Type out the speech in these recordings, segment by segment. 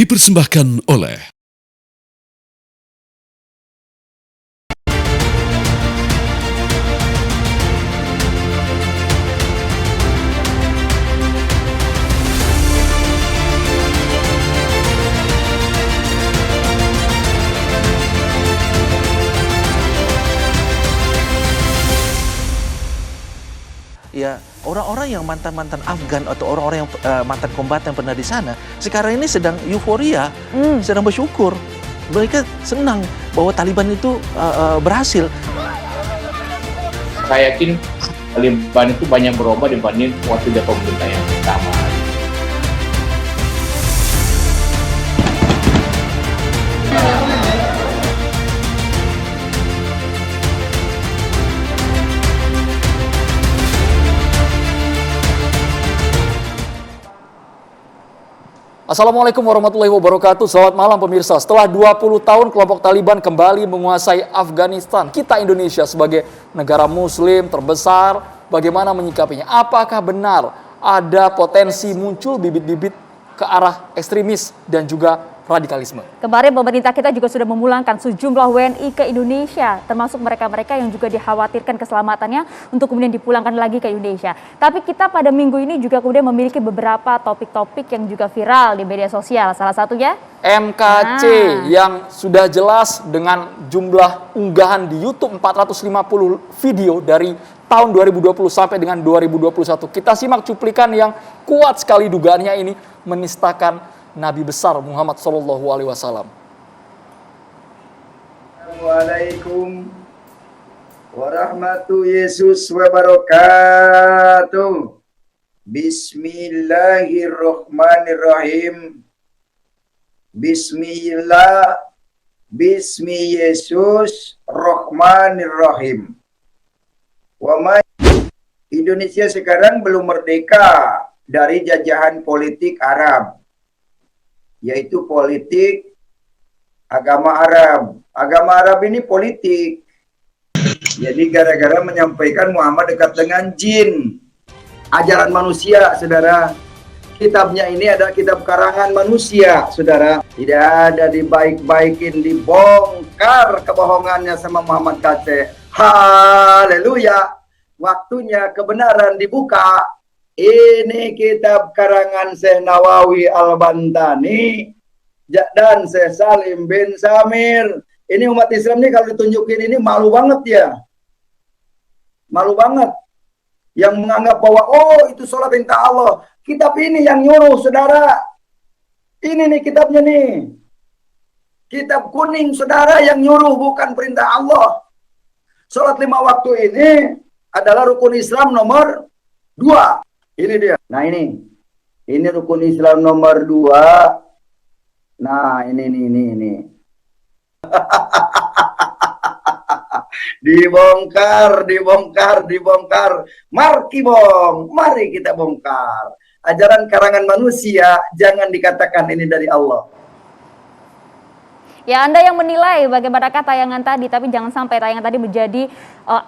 Dipersembahkan oleh ya, orang-orang yang mantan-mantan Afgan atau orang-orang yang mantan kombatan pernah di sana, sekarang ini sedang euforia, sedang bersyukur. Mereka senang bahwa Taliban itu berhasil. Saya yakin Taliban itu banyak berubah dibanding waktu dia pemerintah yang pertama. Assalamualaikum warahmatullahi wabarakatuh. Selamat malam pemirsa. Setelah 20 tahun kelompok Taliban kembali menguasai Afghanistan, kita Indonesia sebagai negara muslim terbesar, bagaimana menyikapinya? Apakah benar ada potensi muncul bibit-bibit ke arah ekstremis dan juga radikalisme? Kemarin pemerintah kita juga sudah memulangkan sejumlah WNI ke Indonesia, termasuk mereka-mereka yang juga dikhawatirkan keselamatannya untuk kemudian dipulangkan lagi ke Indonesia. Tapi kita pada minggu ini juga kemudian memiliki beberapa topik-topik yang juga viral di media sosial. Salah satunya MKC yang sudah jelas dengan jumlah unggahan di YouTube 450 video dari tahun 2020 sampai dengan 2021. Kita simak cuplikan yang kuat sekali dugaannya ini menistakan Nabi besar Muhammad Sallallahu Alaihi Wasallam. Assalamualaikum warahmatullahi Yesus wabarakatuh. Bismillahirrahmanirrahim. Bismillah. Bismi Yesus Rahmanirrahim. Indonesia sekarang belum merdeka dari jajahan politik Arab, yaitu politik agama Arab. Agama Arab ini politik. Jadi gara-gara menyampaikan Muhammad dekat dengan jin. Ajaran manusia, saudara. Kitabnya ini adalah kitab karangan manusia, saudara. Tidak ada dibaik-baikin, dibongkar kebohongannya sama Muhammad KC. Haleluya. Waktunya kebenaran dibuka. Ini kitab karangan Syekh Nawawi Al-Bantani dan Syekh Salim bin Samir. Ini umat Islam ini kalau ditunjukin ini malu banget ya. Malu banget. Yang menganggap bahwa oh itu sholat perintah Allah. Kitab ini yang nyuruh saudara. Ini nih kitabnya nih. Kitab kuning saudara yang nyuruh, bukan perintah Allah. Sholat 5 waktu ini adalah rukun Islam nomor 2. Ini dia. Nah ini rukun Islam nomor 2. Nah ini. Dibongkar. Mari kita bongkar. Ajaran karangan manusia jangan dikatakan ini dari Allah. ya, Anda yang menilai bagaimanakah tayangan tadi, tapi jangan sampai tayangan tadi menjadi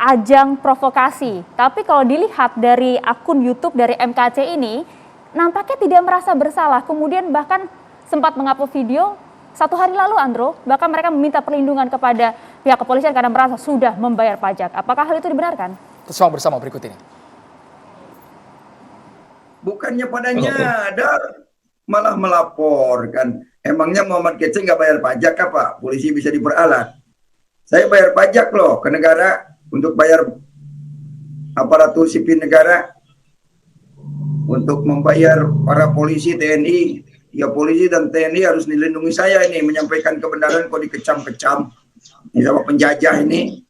ajang provokasi. Tapi kalau dilihat dari akun YouTube dari MKC ini, nampaknya tidak merasa bersalah. Kemudian bahkan sempat mengupload video 1 hari lalu, Andro. Bahkan mereka meminta perlindungan kepada pihak kepolisian karena merasa sudah membayar pajak. Apakah hal itu dibenarkan? Terus bersama berikut ini. Bukannya pada nyadar, malah melaporkan. Emangnya Muhammad Kece nggak bayar pajak apa? Polisi bisa diperalat. Saya bayar pajak loh ke negara untuk bayar aparatur sipil negara, untuk membayar para polisi TNI. Ya polisi dan TNI harus dilindungi saya ini, menyampaikan kebenaran kok dikecam-kecam. Ini sama penjajah ini.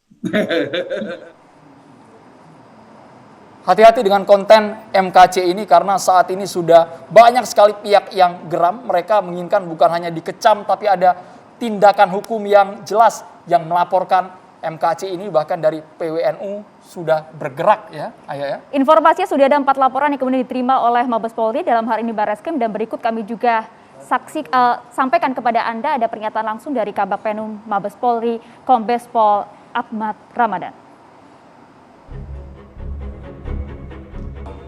Hati-hati dengan konten MKC ini karena saat ini sudah banyak sekali pihak yang geram. Mereka menginginkan bukan hanya dikecam tapi ada tindakan hukum yang jelas yang melaporkan MKC ini, bahkan dari PWNU sudah bergerak ya, Ayah ya. Informasinya sudah ada 4 laporan yang kemudian diterima oleh Mabes Polri, dalam hari ini Barreskrim, dan berikut kami juga sampaikan kepada Anda ada pernyataan langsung dari Kabag Penum Mabes Polri, Kombes Pol Ahmad Ramadan.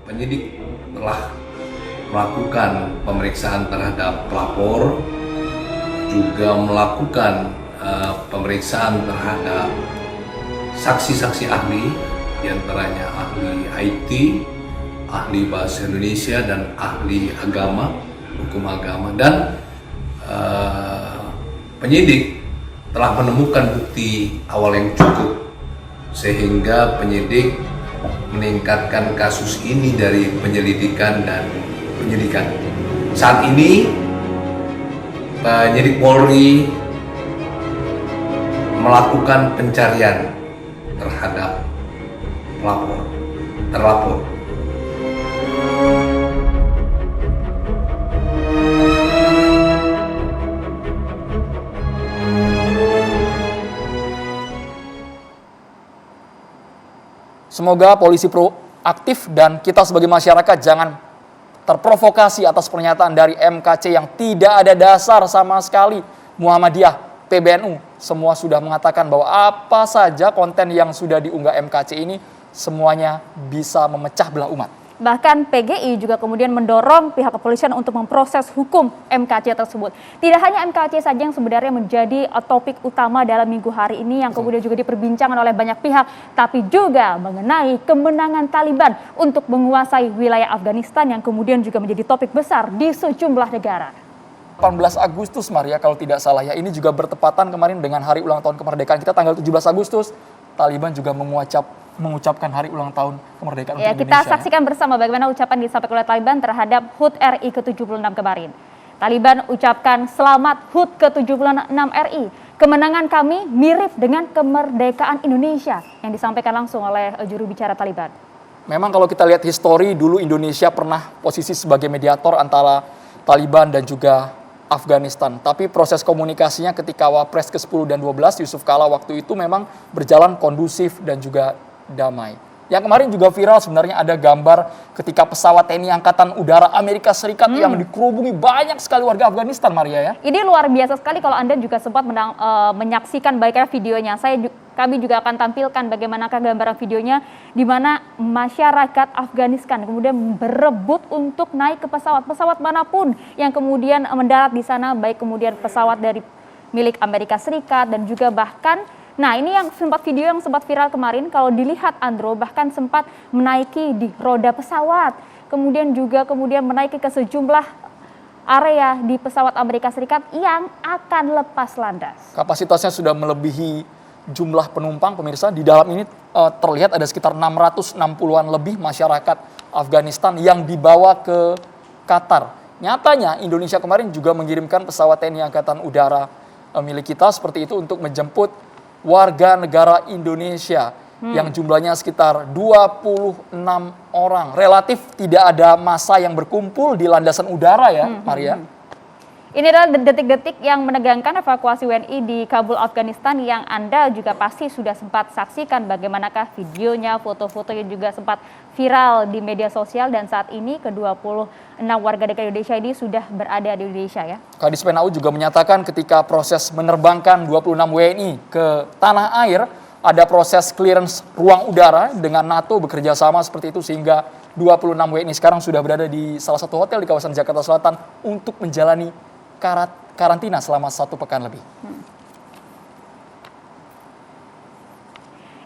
Penyidik telah melakukan pemeriksaan terhadap pelapor juga melakukan pemeriksaan terhadap saksi-saksi ahli, diantaranya ahli IT, ahli bahasa Indonesia, dan ahli agama, hukum agama, dan penyidik telah menemukan bukti awal yang cukup sehingga penyidik meningkatkan kasus ini dari penyelidikan dan penyidikan. Saat ini penyidik Polri melakukan pencarian terhadap terlapor. Semoga polisi proaktif dan kita sebagai masyarakat jangan terprovokasi atas pernyataan dari MKC yang tidak ada dasar sama sekali. Muhammadiyah, PBNU, semua sudah mengatakan bahwa apa saja konten yang sudah diunggah MKC ini semuanya bisa memecah belah umat. Bahkan PGI juga kemudian mendorong pihak kepolisian untuk memproses hukum MKC tersebut. Tidak hanya MKC saja yang sebenarnya menjadi topik utama dalam minggu hari ini yang kemudian juga diperbincangkan oleh banyak pihak, tapi juga mengenai kemenangan Taliban untuk menguasai wilayah Afghanistan yang kemudian juga menjadi topik besar di sejumlah negara. 18 Agustus, Maria, kalau tidak salah ya, ini juga bertepatan kemarin dengan hari ulang tahun kemerdekaan kita tanggal 17 Agustus. Taliban juga mengucapkan hari ulang tahun kemerdekaan ya, untuk Indonesia. Kita saksikan bersama bagaimana ucapan disampaikan oleh Taliban terhadap HUT RI ke-76 kemarin. Taliban ucapkan selamat HUT ke-76 RI. Kemenangan kami mirip dengan kemerdekaan Indonesia yang disampaikan langsung oleh juru bicara Taliban. Memang kalau kita lihat histori, dulu Indonesia pernah posisi sebagai mediator antara Taliban dan juga Afghanistan. Tapi proses komunikasinya ketika Wapres ke-10 dan 12 Yusuf Kala waktu itu memang berjalan kondusif dan juga damai. Yang kemarin juga viral sebenarnya ada gambar ketika pesawat TNI Angkatan Udara Amerika Serikat yang dikerubungi banyak sekali warga Afghanistan, Maria ya. Ini luar biasa sekali kalau Anda juga sempat menyaksikan baiknya videonya. Kami juga akan tampilkan bagaimanakah gambaran videonya di mana masyarakat Afghanistan kemudian berebut untuk naik ke pesawat manapun yang kemudian mendarat di sana, baik kemudian pesawat dari milik Amerika Serikat dan juga bahkan ini video yang sempat viral kemarin, kalau dilihat Andro bahkan sempat menaiki di roda pesawat, kemudian menaiki ke sejumlah area di pesawat Amerika Serikat yang akan lepas landas. Kapasitasnya sudah melebihi jumlah penumpang, pemirsa. Di dalam ini terlihat ada sekitar 660-an lebih masyarakat Afghanistan yang dibawa ke Qatar. Nyatanya Indonesia kemarin juga mengirimkan pesawat TNI Angkatan Udara milik kita seperti itu untuk menjemput warga negara Indonesia yang jumlahnya sekitar 26 orang. Relatif tidak ada massa yang berkumpul di landasan udara ya, Maria. Ini adalah detik-detik yang menegangkan evakuasi WNI di Kabul, Afghanistan yang Anda juga pasti sudah sempat saksikan bagaimanakah videonya, foto-fotonya juga sempat viral di media sosial dan saat ini ke-26 warga negara Indonesia ini sudah berada di Indonesia ya. Kadis PNAU juga menyatakan ketika proses menerbangkan 26 WNI ke tanah air, ada proses clearance ruang udara dengan NATO bekerja sama seperti itu sehingga 26 WNI sekarang sudah berada di salah satu hotel di kawasan Jakarta Selatan untuk menjalani karantina selama 1 pekan lebih.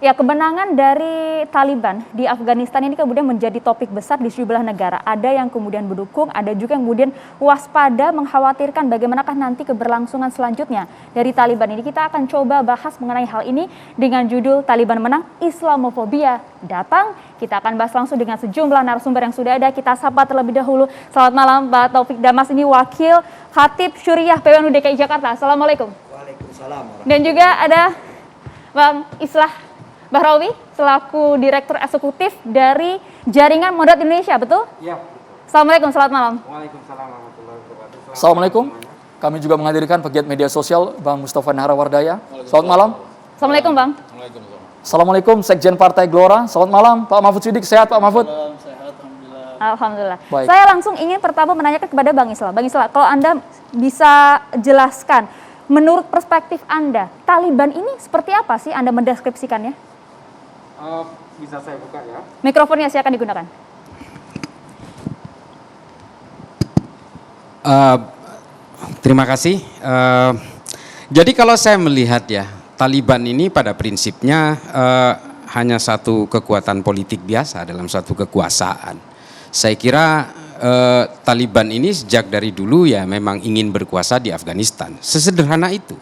Ya, kemenangan dari Taliban di Afghanistan ini kemudian menjadi topik besar di sejumlah negara. Ada yang kemudian mendukung, ada juga yang kemudian waspada mengkhawatirkan bagaimanakah nanti keberlangsungan selanjutnya dari Taliban ini. Kita akan coba bahas mengenai hal ini dengan judul Taliban Menang, Islamofobia Datang. Kita akan bahas langsung dengan sejumlah narasumber yang sudah ada. Kita sapa terlebih dahulu. Selamat malam Pak Taufik Damas, ini Wakil Khatib Syuriah PWNU DKI Jakarta. Assalamualaikum. Waalaikumsalam. Dan juga ada Bang Islah Bahrawi selaku Direktur Eksekutif dari Jaringan Moderat Indonesia, betul? Iya. Assalamualaikum, selamat malam. Waalaikumsalam warahmatullahi wabarakatuh. Assalamualaikum. Kami juga menghadirkan pegiat media sosial Bang Mustafa Nahrawardaya. Selamat malam. Assalamualaikum Bang. Assalamualaikum Sekjen Partai Gelora. Selamat malam Pak Mahfud Siddiq. Sehat Pak Mahfud? Alhamdulillah. Baik. Saya langsung ingin pertama menanyakan kepada Bang Islah. Bang Islah, kalau Anda bisa jelaskan, menurut perspektif Anda, Taliban ini seperti apa sih Anda mendeskripsikannya? Bisa saya buka ya? Mikrofonnya silakan digunakan. terima kasih. Jadi kalau saya melihat ya, Taliban ini pada prinsipnya hanya satu kekuatan politik biasa dalam satu kekuasaan. Saya kira Taliban ini sejak dari dulu ya memang ingin berkuasa di Afghanistan. Sesederhana itu.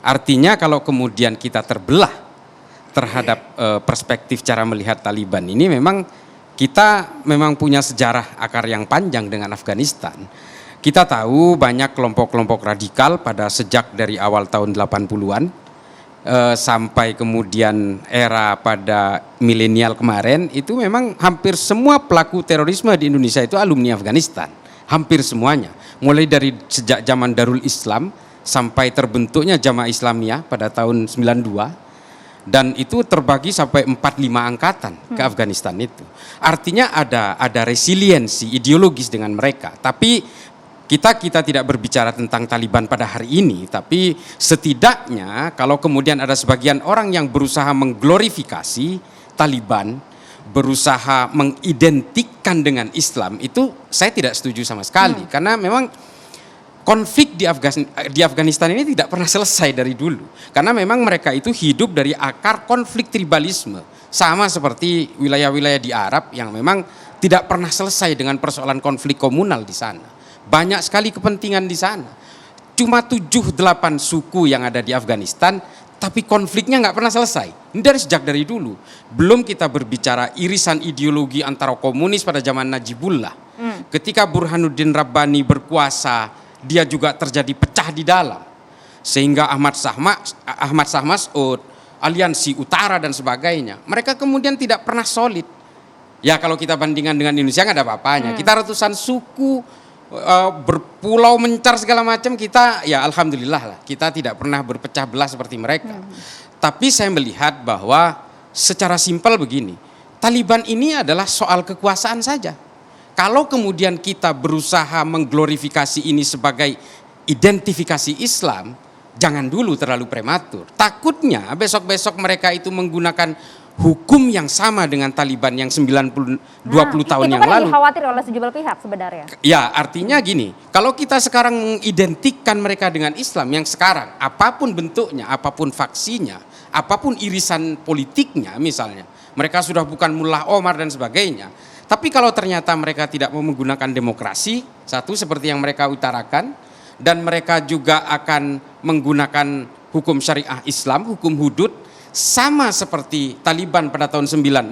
Artinya kalau kemudian kita terbelah terhadap perspektif cara melihat Taliban ini, memang kita memang punya sejarah akar yang panjang dengan Afghanistan. Kita tahu banyak kelompok-kelompok radikal pada sejak dari awal tahun 80-an sampai kemudian era pada milenial kemarin, itu memang hampir semua pelaku terorisme di Indonesia itu alumni Afghanistan. Hampir semuanya. Mulai dari sejak zaman Darul Islam sampai terbentuknya Jamaah Islamiyah pada tahun 92. Dan itu terbagi sampai 4-5 angkatan ke Afghanistan itu. Artinya ada resiliensi ideologis dengan mereka. Tapi kita tidak berbicara tentang Taliban pada hari ini, tapi setidaknya kalau kemudian ada sebagian orang yang berusaha mengglorifikasi Taliban, berusaha mengidentikan dengan Islam, itu saya tidak setuju sama sekali. Karena memang konflik di Afghanistan ini tidak pernah selesai dari dulu. Karena memang mereka itu hidup dari akar konflik tribalisme. Sama seperti wilayah-wilayah di Arab yang memang tidak pernah selesai dengan persoalan konflik komunal di sana. Banyak sekali kepentingan di sana. Cuma 7-8 suku yang ada di Afghanistan, tapi konfliknya nggak pernah selesai. Ini sejak dari dulu. Belum kita berbicara irisan ideologi antara komunis pada zaman Najibullah. Ketika Burhanuddin Rabbani berkuasa, dia juga terjadi pecah di dalam. Sehingga Ahmad Shah Mas'ud, Aliansi Utara dan sebagainya, mereka kemudian tidak pernah solid. Ya kalau kita bandingkan dengan Indonesia nggak ada apa-apanya. Kita ratusan suku, berpulau mencar segala macam, kita ya alhamdulillah lah, kita tidak pernah berpecah belah seperti mereka. Tapi saya melihat bahwa secara simpel begini, Taliban ini adalah soal kekuasaan saja. Kalau kemudian kita berusaha mengglorifikasi ini sebagai identifikasi Islam, jangan dulu terlalu prematur. Takutnya besok-besok mereka itu menggunakan hukum yang sama dengan Taliban yang 20 tahun yang lalu. Itu kan dikhawatir oleh sejumlah pihak sebenarnya. Ya, artinya gini, kalau kita sekarang mengidentikan mereka dengan Islam yang sekarang, apapun bentuknya, apapun faksinya, apapun irisan politiknya misalnya, mereka sudah bukan Mullah Omar dan sebagainya. Tapi kalau ternyata mereka tidak mau menggunakan demokrasi, satu seperti yang mereka utarakan, dan mereka juga akan menggunakan hukum syariah Islam, hukum hudud, sama seperti Taliban pada tahun 96,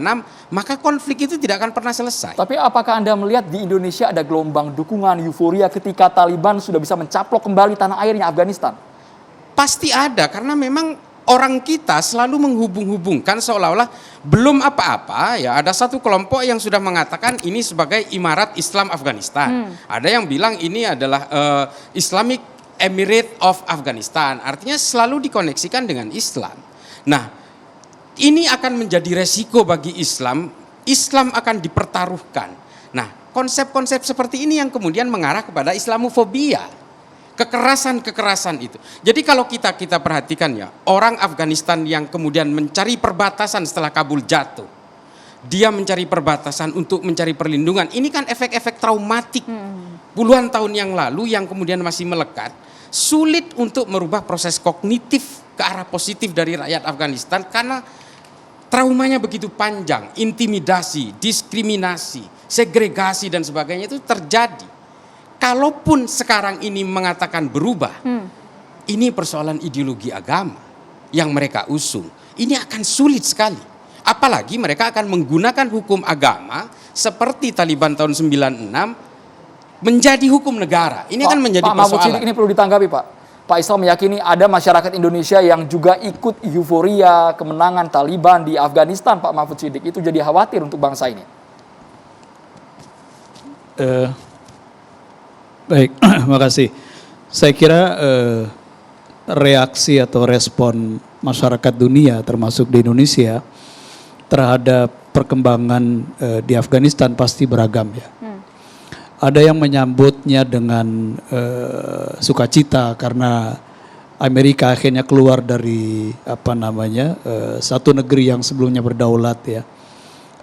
maka konflik itu tidak akan pernah selesai. Tapi apakah Anda melihat di Indonesia ada gelombang dukungan euforia ketika Taliban sudah bisa mencaplok kembali tanah airnya Afghanistan? Pasti ada, karena memang orang kita selalu menghubung-hubungkan seolah-olah belum apa-apa ya, ada satu kelompok yang sudah mengatakan ini sebagai Imarat Islam Afghanistan. Ada yang bilang ini adalah Islamic Emirate of Afghanistan. Artinya selalu dikoneksikan dengan Islam. Nah, ini akan menjadi resiko bagi Islam. Islam akan dipertaruhkan. Nah, konsep-konsep seperti ini yang kemudian mengarah kepada Islamofobia. Kekerasan-kekerasan itu. Jadi kalau kita perhatikan ya, orang Afghanistan yang kemudian mencari perbatasan setelah Kabul jatuh. Dia mencari perbatasan untuk mencari perlindungan. Ini kan efek-efek traumatik puluhan tahun yang lalu yang kemudian masih melekat. Sulit untuk merubah proses kognitif ke arah positif dari rakyat Afghanistan karena traumanya begitu panjang, intimidasi, diskriminasi, segregasi dan sebagainya itu terjadi. Kalaupun sekarang ini mengatakan berubah, ini persoalan ideologi agama yang mereka usung. Ini akan sulit sekali. Apalagi mereka akan menggunakan hukum agama seperti Taliban tahun 96 menjadi hukum negara. Ini akan menjadi persoalan. Pak Mahfud Siddiq, ini perlu ditanggapi Pak. Pak Islam meyakini ada masyarakat Indonesia yang juga ikut euforia kemenangan Taliban di Afghanistan, Pak Mahfud Siddiq. Itu jadi khawatir untuk bangsa ini. Baik, makasih. Saya kira reaksi atau respon masyarakat dunia termasuk di Indonesia terhadap perkembangan di Afghanistan pasti beragam ya. Ada yang menyambutnya dengan sukacita karena Amerika akhirnya keluar dari satu negeri yang sebelumnya berdaulat ya.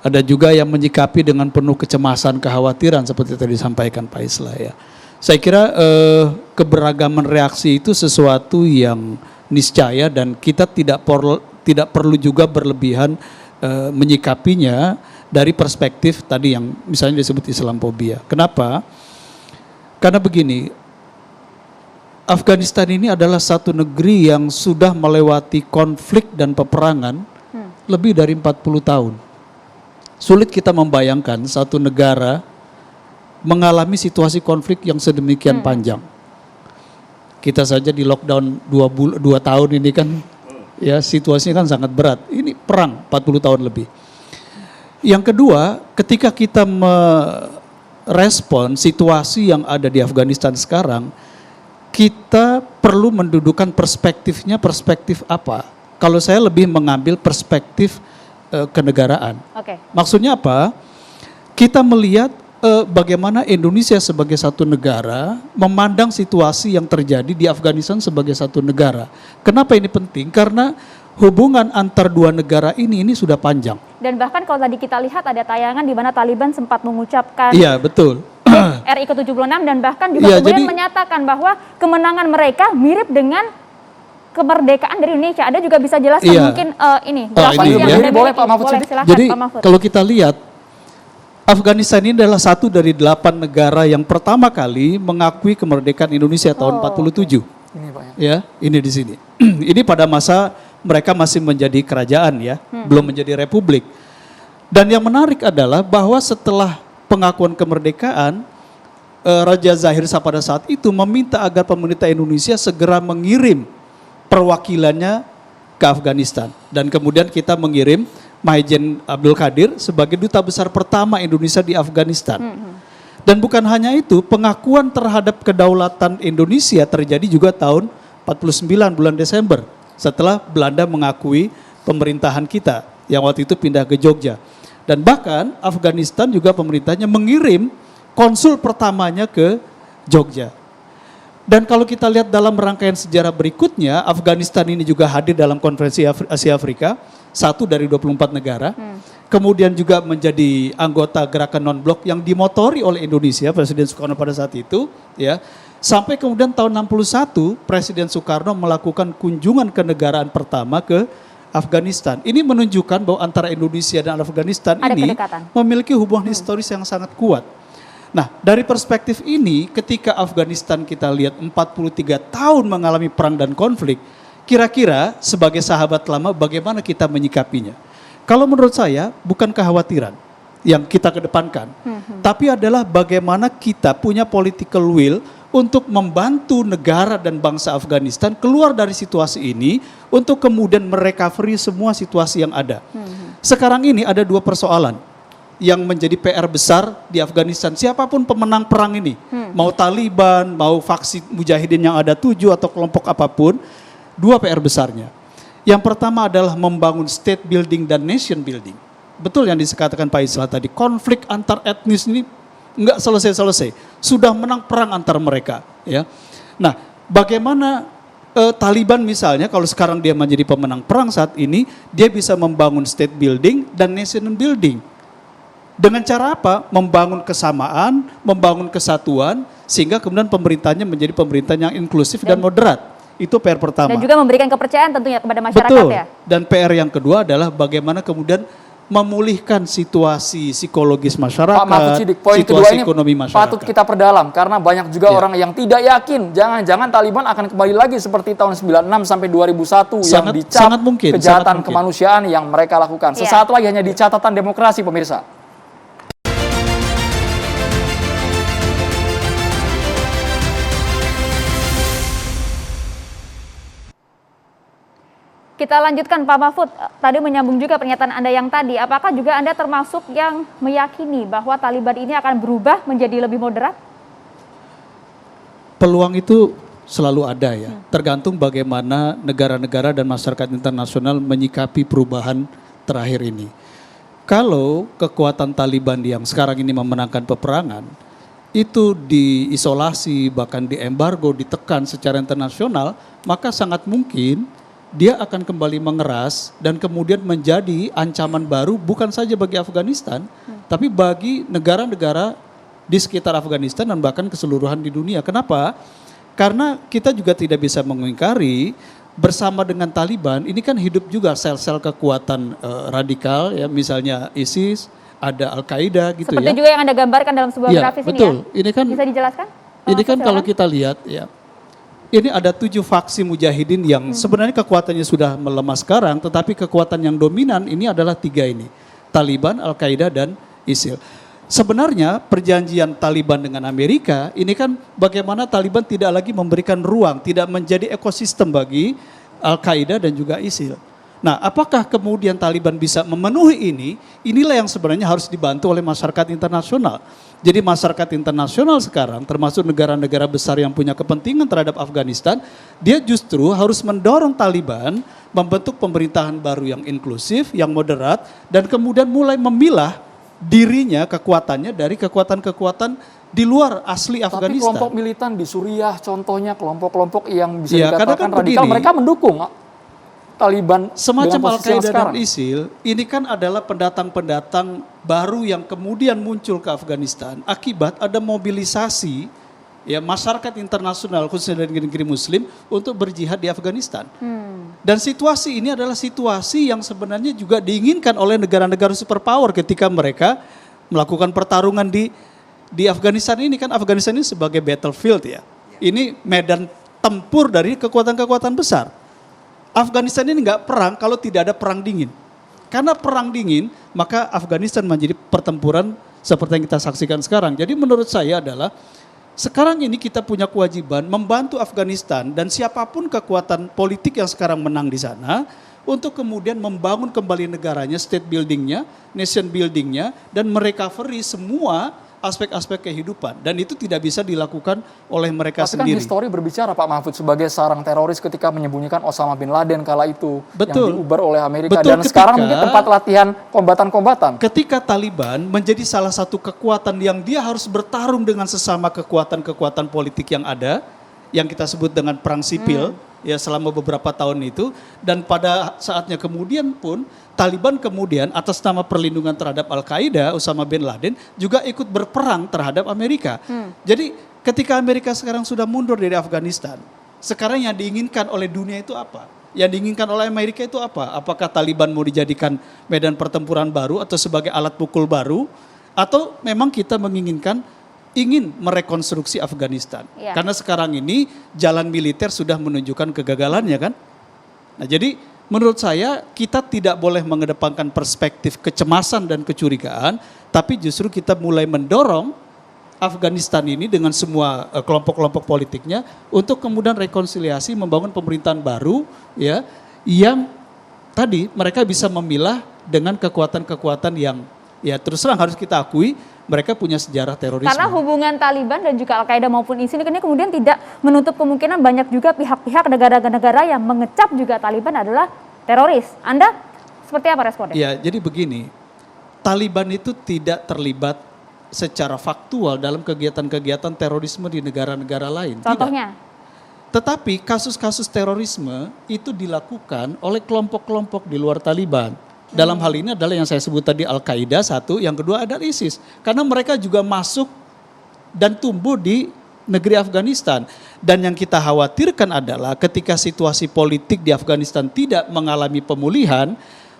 Ada juga yang menyikapi dengan penuh kecemasan, kekhawatiran seperti tadi disampaikan Pak Islah ya. Saya kira keberagaman reaksi itu sesuatu yang niscaya dan kita tidak perlu juga berlebihan menyikapinya dari perspektif tadi yang misalnya disebut Islamophobia. Kenapa? Karena begini, Afghanistan ini adalah satu negeri yang sudah melewati konflik dan peperangan lebih dari 40 tahun. Sulit kita membayangkan satu negara mengalami situasi konflik yang sedemikian panjang. Kita saja di lockdown 2 tahun ini kan, ya situasinya kan sangat berat. Ini perang 40 tahun lebih. Yang kedua, ketika kita merespon situasi yang ada di Afghanistan sekarang, kita perlu mendudukan perspektifnya, perspektif apa? Kalau saya lebih mengambil perspektif kenegaraan. Maksudnya apa? Kita melihat bagaimana Indonesia sebagai satu negara memandang situasi yang terjadi di Afghanistan sebagai satu negara. Kenapa ini penting? Karena hubungan antar dua negara ini sudah panjang. Dan bahkan kalau tadi kita lihat ada tayangan di mana Taliban sempat mengucapkan iya, betul. RI ke-76 dan bahkan juga kemudian menyatakan bahwa kemenangan mereka mirip dengan kemerdekaan dari Indonesia. Ada juga bisa jelaskan mungkin ini grafis yang Anda boleh miliki. Pak Mahfud. Boleh, silakan, Jadi Pak Mahfud. kalau kita lihat Afghanistan ini adalah satu dari 8 negara yang pertama kali mengakui kemerdekaan Indonesia tahun 47. Ini Pak Ya, ini di sini. Ini pada masa mereka masih menjadi kerajaan ya, belum menjadi republik. Dan yang menarik adalah bahwa setelah pengakuan kemerdekaan, Raja Zahir Shah pada saat itu meminta agar pemerintah Indonesia segera mengirim perwakilannya ke Afghanistan. Dan kemudian kita mengirim Maijen Abdul Qadir sebagai duta besar pertama Indonesia di Afghanistan. Dan bukan hanya itu, pengakuan terhadap kedaulatan Indonesia terjadi juga tahun 49 bulan Desember setelah Belanda mengakui pemerintahan kita yang waktu itu pindah ke Jogja. Dan bahkan Afghanistan juga pemerintahnya mengirim konsul pertamanya ke Jogja. Dan kalau kita lihat dalam rangkaian sejarah berikutnya, Afghanistan ini juga hadir dalam konferensi Asia Afrika, satu dari 24 negara. Kemudian juga menjadi anggota gerakan non-blok yang dimotori oleh Indonesia, Presiden Soekarno pada saat itu, ya. Sampai kemudian tahun 61, Presiden Soekarno melakukan kunjungan kenegaraan pertama ke Afghanistan. Ini menunjukkan bahwa antara Indonesia dan Afghanistan ini memiliki hubungan historis yang sangat kuat. Nah, dari perspektif ini, ketika Afghanistan kita lihat 43 tahun mengalami perang dan konflik, kira-kira sebagai sahabat lama bagaimana kita menyikapinya? Kalau menurut saya, bukan kekhawatiran yang kita kedepankan, tapi adalah bagaimana kita punya political will untuk membantu negara dan bangsa Afghanistan keluar dari situasi ini untuk kemudian merecovery semua situasi yang ada. Sekarang ini ada 2 persoalan yang menjadi PR besar di Afghanistan. Siapapun pemenang perang ini, mau Taliban, mau faksi Mujahidin yang ada 7 atau kelompok apapun, 2 PR besarnya. Yang pertama adalah membangun state building dan nation building. Betul yang dikatakan Pak Islah tadi, konflik antar etnis ini enggak selesai-selesai. Sudah menang perang antar mereka. Ya. Nah, bagaimana Taliban misalnya kalau sekarang dia menjadi pemenang perang saat ini, dia bisa membangun state building dan nation building. Dengan cara apa? Membangun kesamaan, membangun kesatuan, sehingga kemudian pemerintahnya menjadi pemerintahan yang inklusif dan moderat. Itu PR pertama. Dan juga memberikan kepercayaan tentunya kepada masyarakat. Betul. Ya. Dan PR yang kedua adalah bagaimana kemudian memulihkan situasi psikologis masyarakat, Pak Mahfud Siddiq, poin kedua ini ekonomi masyarakat. patut kita perdalam karena banyak juga orang yang tidak yakin jangan-jangan Taliban akan kembali lagi seperti tahun 96 sampai 2001 yang dicap kejahatan kemanusiaan yang mereka lakukan. Sesaat lagi hanya di catatan demokrasi pemirsa. Kita lanjutkan Pak Mahfud, tadi menyambung juga pernyataan Anda yang tadi, apakah juga Anda termasuk yang meyakini bahwa Taliban ini akan berubah menjadi lebih moderat? Peluang itu selalu ada ya, tergantung bagaimana negara-negara dan masyarakat internasional menyikapi perubahan terakhir ini. Kalau kekuatan Taliban yang sekarang ini memenangkan peperangan, itu diisolasi, bahkan diembargo, ditekan secara internasional, maka sangat mungkin dia akan kembali mengeras dan kemudian menjadi ancaman baru bukan saja bagi Afghanistan, tapi bagi negara-negara di sekitar Afghanistan dan bahkan keseluruhan di dunia. Kenapa? Karena kita juga tidak bisa mengingkari bersama dengan Taliban ini kan hidup juga sel-sel kekuatan radikal ya, misalnya ISIS, ada Al-Qaeda gitu Seperti ya. juga yang Anda gambarkan dalam sebuah Ya, grafis betul. ini ya. Ini kan Bisa dijelaskan? ini kan Silakan. kalau kita lihat ya, ini ada 7 faksi mujahidin yang sebenarnya kekuatannya sudah melemah sekarang, tetapi kekuatan yang dominan ini adalah 3 ini, Taliban, Al-Qaeda, dan ISIL. Sebenarnya perjanjian Taliban dengan Amerika ini kan bagaimana Taliban tidak lagi memberikan ruang, tidak menjadi ekosistem bagi Al-Qaeda dan juga ISIL. Nah, apakah kemudian Taliban bisa memenuhi ini? Inilah yang sebenarnya harus dibantu oleh masyarakat internasional. Jadi masyarakat internasional sekarang, termasuk negara-negara besar yang punya kepentingan terhadap Afghanistan, dia justru harus mendorong Taliban membentuk pemerintahan baru yang inklusif, yang moderat, dan kemudian mulai memilah dirinya, kekuatannya dari kekuatan-kekuatan di luar asli Tapi Afghanistan. kelompok militan di Suriah contohnya kelompok-kelompok yang bisa Ya, karena dikatakan kan radikal, begini, mereka mendukung Taliban semacam dengan posisi yang Al-Qaeda sekarang. dan ISIL, ini kan adalah pendatang-pendatang baru yang kemudian muncul ke Afghanistan akibat ada mobilisasi ya masyarakat internasional khususnya dari negeri Muslim untuk berjihad di Afghanistan. Dan situasi ini adalah situasi yang sebenarnya juga diinginkan oleh negara-negara superpower ketika mereka melakukan pertarungan di Afghanistan ini. Kan Afghanistan ini sebagai battlefield ya. Ini medan tempur dari kekuatan-kekuatan besar. Afghanistan ini nggak perang kalau tidak ada perang dingin. Karena perang dingin, maka Afghanistan menjadi pertempuran seperti yang kita saksikan sekarang. Jadi menurut saya adalah sekarang ini kita punya kewajiban membantu Afghanistan dan siapapun kekuatan politik yang sekarang menang di sana untuk kemudian membangun kembali negaranya, state buildingnya, nation buildingnya, dan merecovery semua aspek-aspek kehidupan. Dan itu tidak bisa dilakukan oleh mereka Tapi kan sendiri. histori berbicara Pak Mahfud sebagai sarang teroris ketika menyembunyikan Osama bin Laden kala itu Betul. yang diubar oleh Amerika. Betul, Dan sekarang ketika- mungkin tempat latihan kombatan-kombatan. Ketika Taliban menjadi salah satu kekuatan yang dia harus bertarung dengan sesama kekuatan-kekuatan politik yang ada, yang kita sebut dengan perang sipil, ya selama beberapa tahun itu, dan pada saatnya kemudian pun Taliban kemudian atas nama perlindungan terhadap Al-Qaeda, Osama bin Laden juga ikut berperang terhadap Amerika. Jadi ketika Amerika sekarang sudah mundur dari Afghanistan, sekarang yang diinginkan oleh dunia itu apa? Yang diinginkan oleh Amerika itu apa? Apakah Taliban mau dijadikan medan pertempuran baru atau sebagai alat pukul baru? Atau memang kita ingin merekonstruksi Afghanistan? Iya. Karena sekarang ini jalan militer sudah menunjukkan kegagalannya kan? Nah jadi menurut saya kita tidak boleh mengedepankan perspektif kecemasan dan kecurigaan, tapi justru kita mulai mendorong Afghanistan ini dengan semua kelompok-kelompok politiknya untuk kemudian rekonsiliasi, membangun pemerintahan baru ya yang tadi mereka bisa memilah dengan kekuatan-kekuatan yang ya terus terang harus kita akui mereka punya sejarah terorisme. Karena hubungan Taliban dan juga Al-Qaeda maupun ISIL ini kemudian tidak menutup kemungkinan banyak juga pihak-pihak negara-negara yang mengecap juga Taliban adalah teroris. Anda seperti apa responnya? Ya, jadi begini. Taliban itu tidak terlibat secara faktual dalam kegiatan-kegiatan terorisme di negara-negara lain. Contohnya? Tidak. Tetapi kasus-kasus terorisme itu dilakukan oleh kelompok-kelompok di luar Taliban. Dalam hal ini adalah yang saya sebut tadi Al-Qaeda satu, yang kedua adalah ISIS. Karena mereka juga masuk dan tumbuh di negeri Afghanistan. Dan yang kita khawatirkan adalah ketika situasi politik di Afghanistan tidak mengalami pemulihan,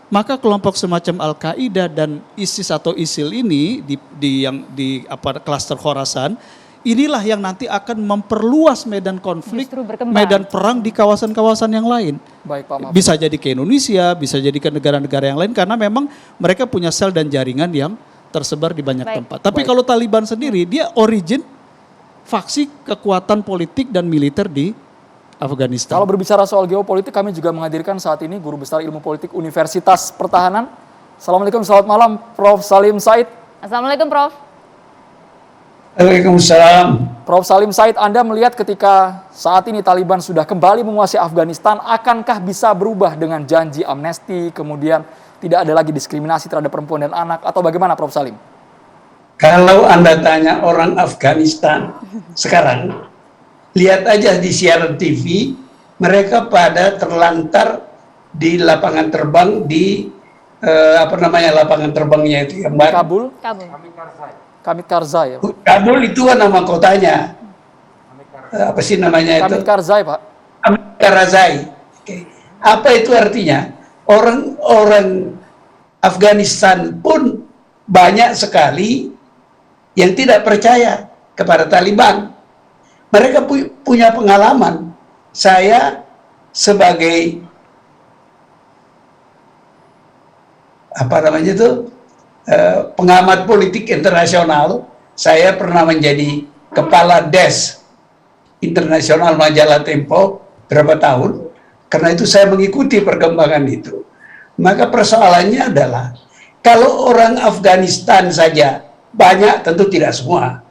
maka kelompok semacam Al-Qaeda dan ISIS atau ISIL ini di klaster Khorasan, inilah yang nanti akan memperluas medan konflik, Justru berkembang. medan perang di kawasan-kawasan yang lain. Baik Pak Mahfud. Bisa jadi ke Indonesia, bisa jadi ke negara-negara yang lain karena memang mereka punya sel dan jaringan yang tersebar di banyak Baik. tempat. Tapi kalau Taliban sendiri dia origin faksi kekuatan politik dan militer di Afghanistan. Kalau berbicara soal geopolitik, kami juga menghadirkan saat ini Guru Besar Ilmu Politik Universitas Pertahanan. Assalamualaikum, selamat malam Prof. Salim Said. Assalamualaikum Prof. Waalaikumsalam. Prof. Salim Said, Anda melihat ketika saat ini Taliban sudah kembali menguasai Afghanistan, akankah bisa berubah dengan janji amnesti, kemudian tidak ada lagi diskriminasi terhadap perempuan dan anak, atau bagaimana Prof. Salim? Kalau Anda tanya orang Afghanistan sekarang, lihat aja di siaran TV, mereka pada terlantar di lapangan terbang di lapangan terbangnya itu yang baru. Kabul? Kamit Karzai ya. Kabul itu kan nama kotanya. apa sih namanya itu? Hamid Karzai, Pak. Hamid Karzai. Oke. Apa itu artinya? Orang-orang Afghanistan pun banyak sekali yang tidak percaya kepada Taliban. Mereka punya pengalaman. Saya sebagai pengamat politik internasional, saya pernah menjadi kepala desk internasional majalah Tempo berapa tahun. Karena itu saya mengikuti perkembangan itu. Maka persoalannya adalah kalau orang Afghanistan saja banyak, tentu tidak semua,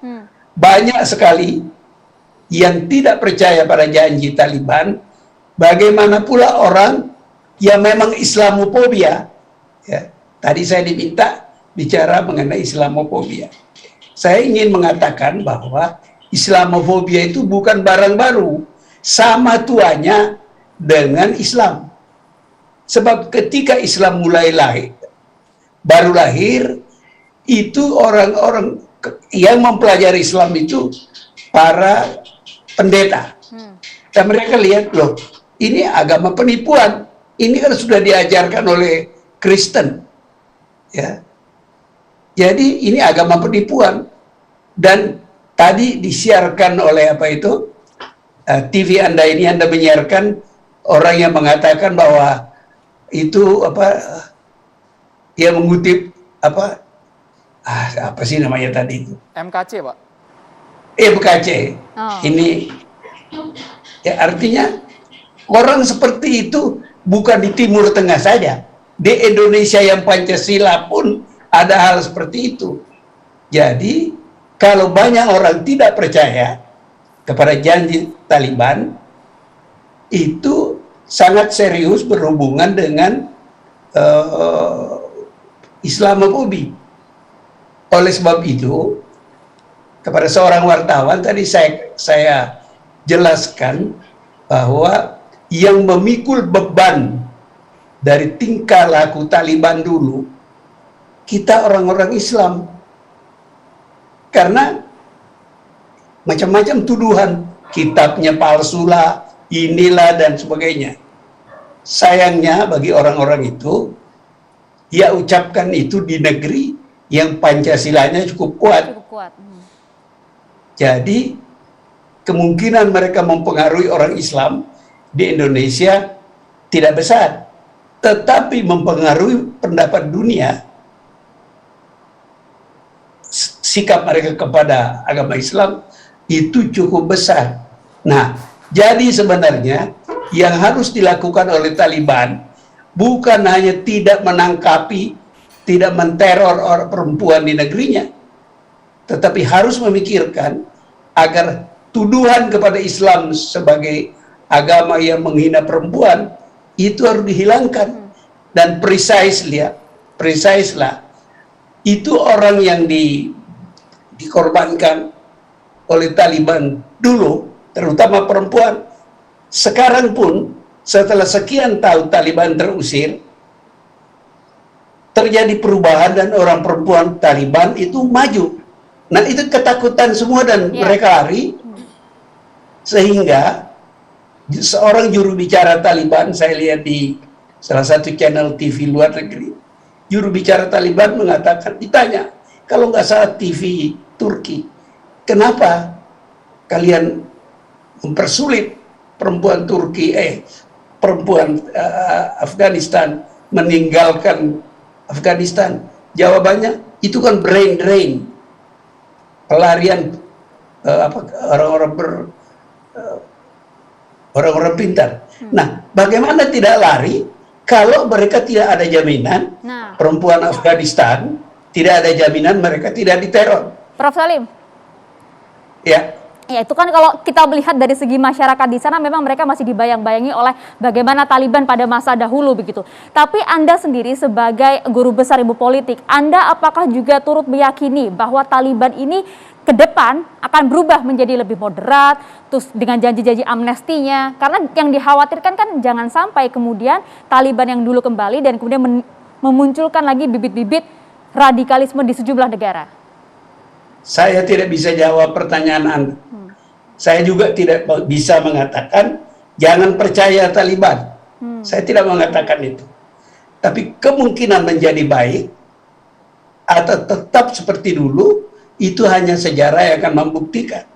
banyak sekali yang tidak percaya pada janji Taliban. Bagaimana pula orang yang memang Islamofobia? Ya, tadi saya diminta bicara mengenai Islamofobia. Saya ingin mengatakan bahwa Islamofobia itu bukan barang baru, sama tuanya dengan Islam. Sebab ketika Islam mulai baru lahir, itu orang-orang yang mempelajari Islam itu para pendeta. Dan mereka lihat, loh, ini agama penipuan. Ini kan sudah diajarkan oleh Kristen. Ya. Jadi ini agama penipuan. Dan tadi disiarkan oleh TV Anda ini, Anda menyiarkan orang yang mengatakan bahwa itu dia mengutip apa sih namanya tadi itu? MKC, Pak. MKC. Ini ya artinya orang seperti itu bukan di Timur Tengah saja. Di Indonesia yang Pancasila pun ada hal seperti itu. Jadi kalau banyak orang tidak percaya kepada janji Taliban, itu sangat serius berhubungan dengan Islamofobi. Oleh sebab itu, kepada seorang wartawan tadi saya jelaskan bahwa yang memikul beban dari tingkah laku Taliban dulu, kita orang-orang Islam. Karena macam-macam tuduhan, kitabnya palsu lah, inilah dan sebagainya. Sayangnya bagi orang-orang itu, dia ucapkan itu di negeri yang Pancasilanya cukup kuat. Jadi kemungkinan mereka mempengaruhi orang Islam di Indonesia tidak besar, tetapi mempengaruhi pendapat dunia, sikap mereka kepada agama Islam itu cukup besar. Nah, jadi sebenarnya yang harus dilakukan oleh Taliban bukan hanya tidak menangkapi, tidak menteror orang perempuan di negerinya, tetapi harus memikirkan agar tuduhan kepada Islam sebagai agama yang menghina perempuan itu harus dihilangkan. Dan precisely lah, itu orang yang dikorbankan oleh Taliban dulu, terutama perempuan. Sekarang pun setelah sekian tahun Taliban terusir, terjadi perubahan dan orang perempuan Taliban itu maju. Nah, itu ketakutan semua dan mereka lari. Sehingga seorang juru bicara Taliban, saya lihat di salah satu channel TV luar negeri, juru bicara Taliban mengatakan, ditanya, kalau nggak salah TV Turki, kenapa kalian mempersulit perempuan Turki, perempuan Afghanistan meninggalkan Afghanistan? Jawabannya, itu kan brain drain, pelarian orang-orang pintar. Nah, bagaimana tidak lari kalau mereka tidak ada jaminan perempuan Afghanistan, tidak ada jaminan mereka tidak diteror. Prof. Salim. Ya. Ya, itu kan kalau kita melihat dari segi masyarakat di sana memang mereka masih dibayang-bayangi oleh bagaimana Taliban pada masa dahulu begitu. Tapi Anda sendiri sebagai guru besar ilmu politik, Anda apakah juga turut meyakini bahwa Taliban ini ke depan akan berubah menjadi lebih moderat, terus dengan janji-janji amnestinya? Karena yang dikhawatirkan kan jangan sampai kemudian Taliban yang dulu kembali dan kemudian memunculkan lagi bibit-bibit radikalisme di sejumlah negara. Saya tidak bisa jawab pertanyaan Anda. Saya juga tidak bisa mengatakan jangan percaya Taliban. Saya tidak mengatakan itu. Tapi kemungkinan menjadi baik atau tetap seperti dulu, itu hanya sejarah yang akan membuktikan.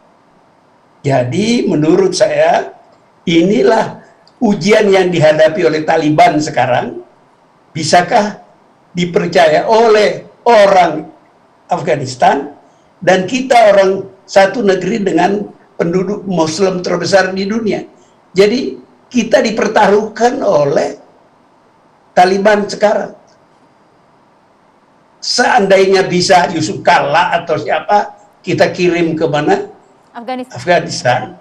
Jadi menurut saya, inilah ujian yang dihadapi oleh Taliban sekarang. Bisakah dipercaya oleh orang Afghanistan dan kita orang satu negeri dengan penduduk Muslim terbesar di dunia. Jadi kita dipertaruhkan oleh Taliban sekarang. Seandainya bisa Yusuf Kala atau siapa, kita kirim ke mana? Afghanistan.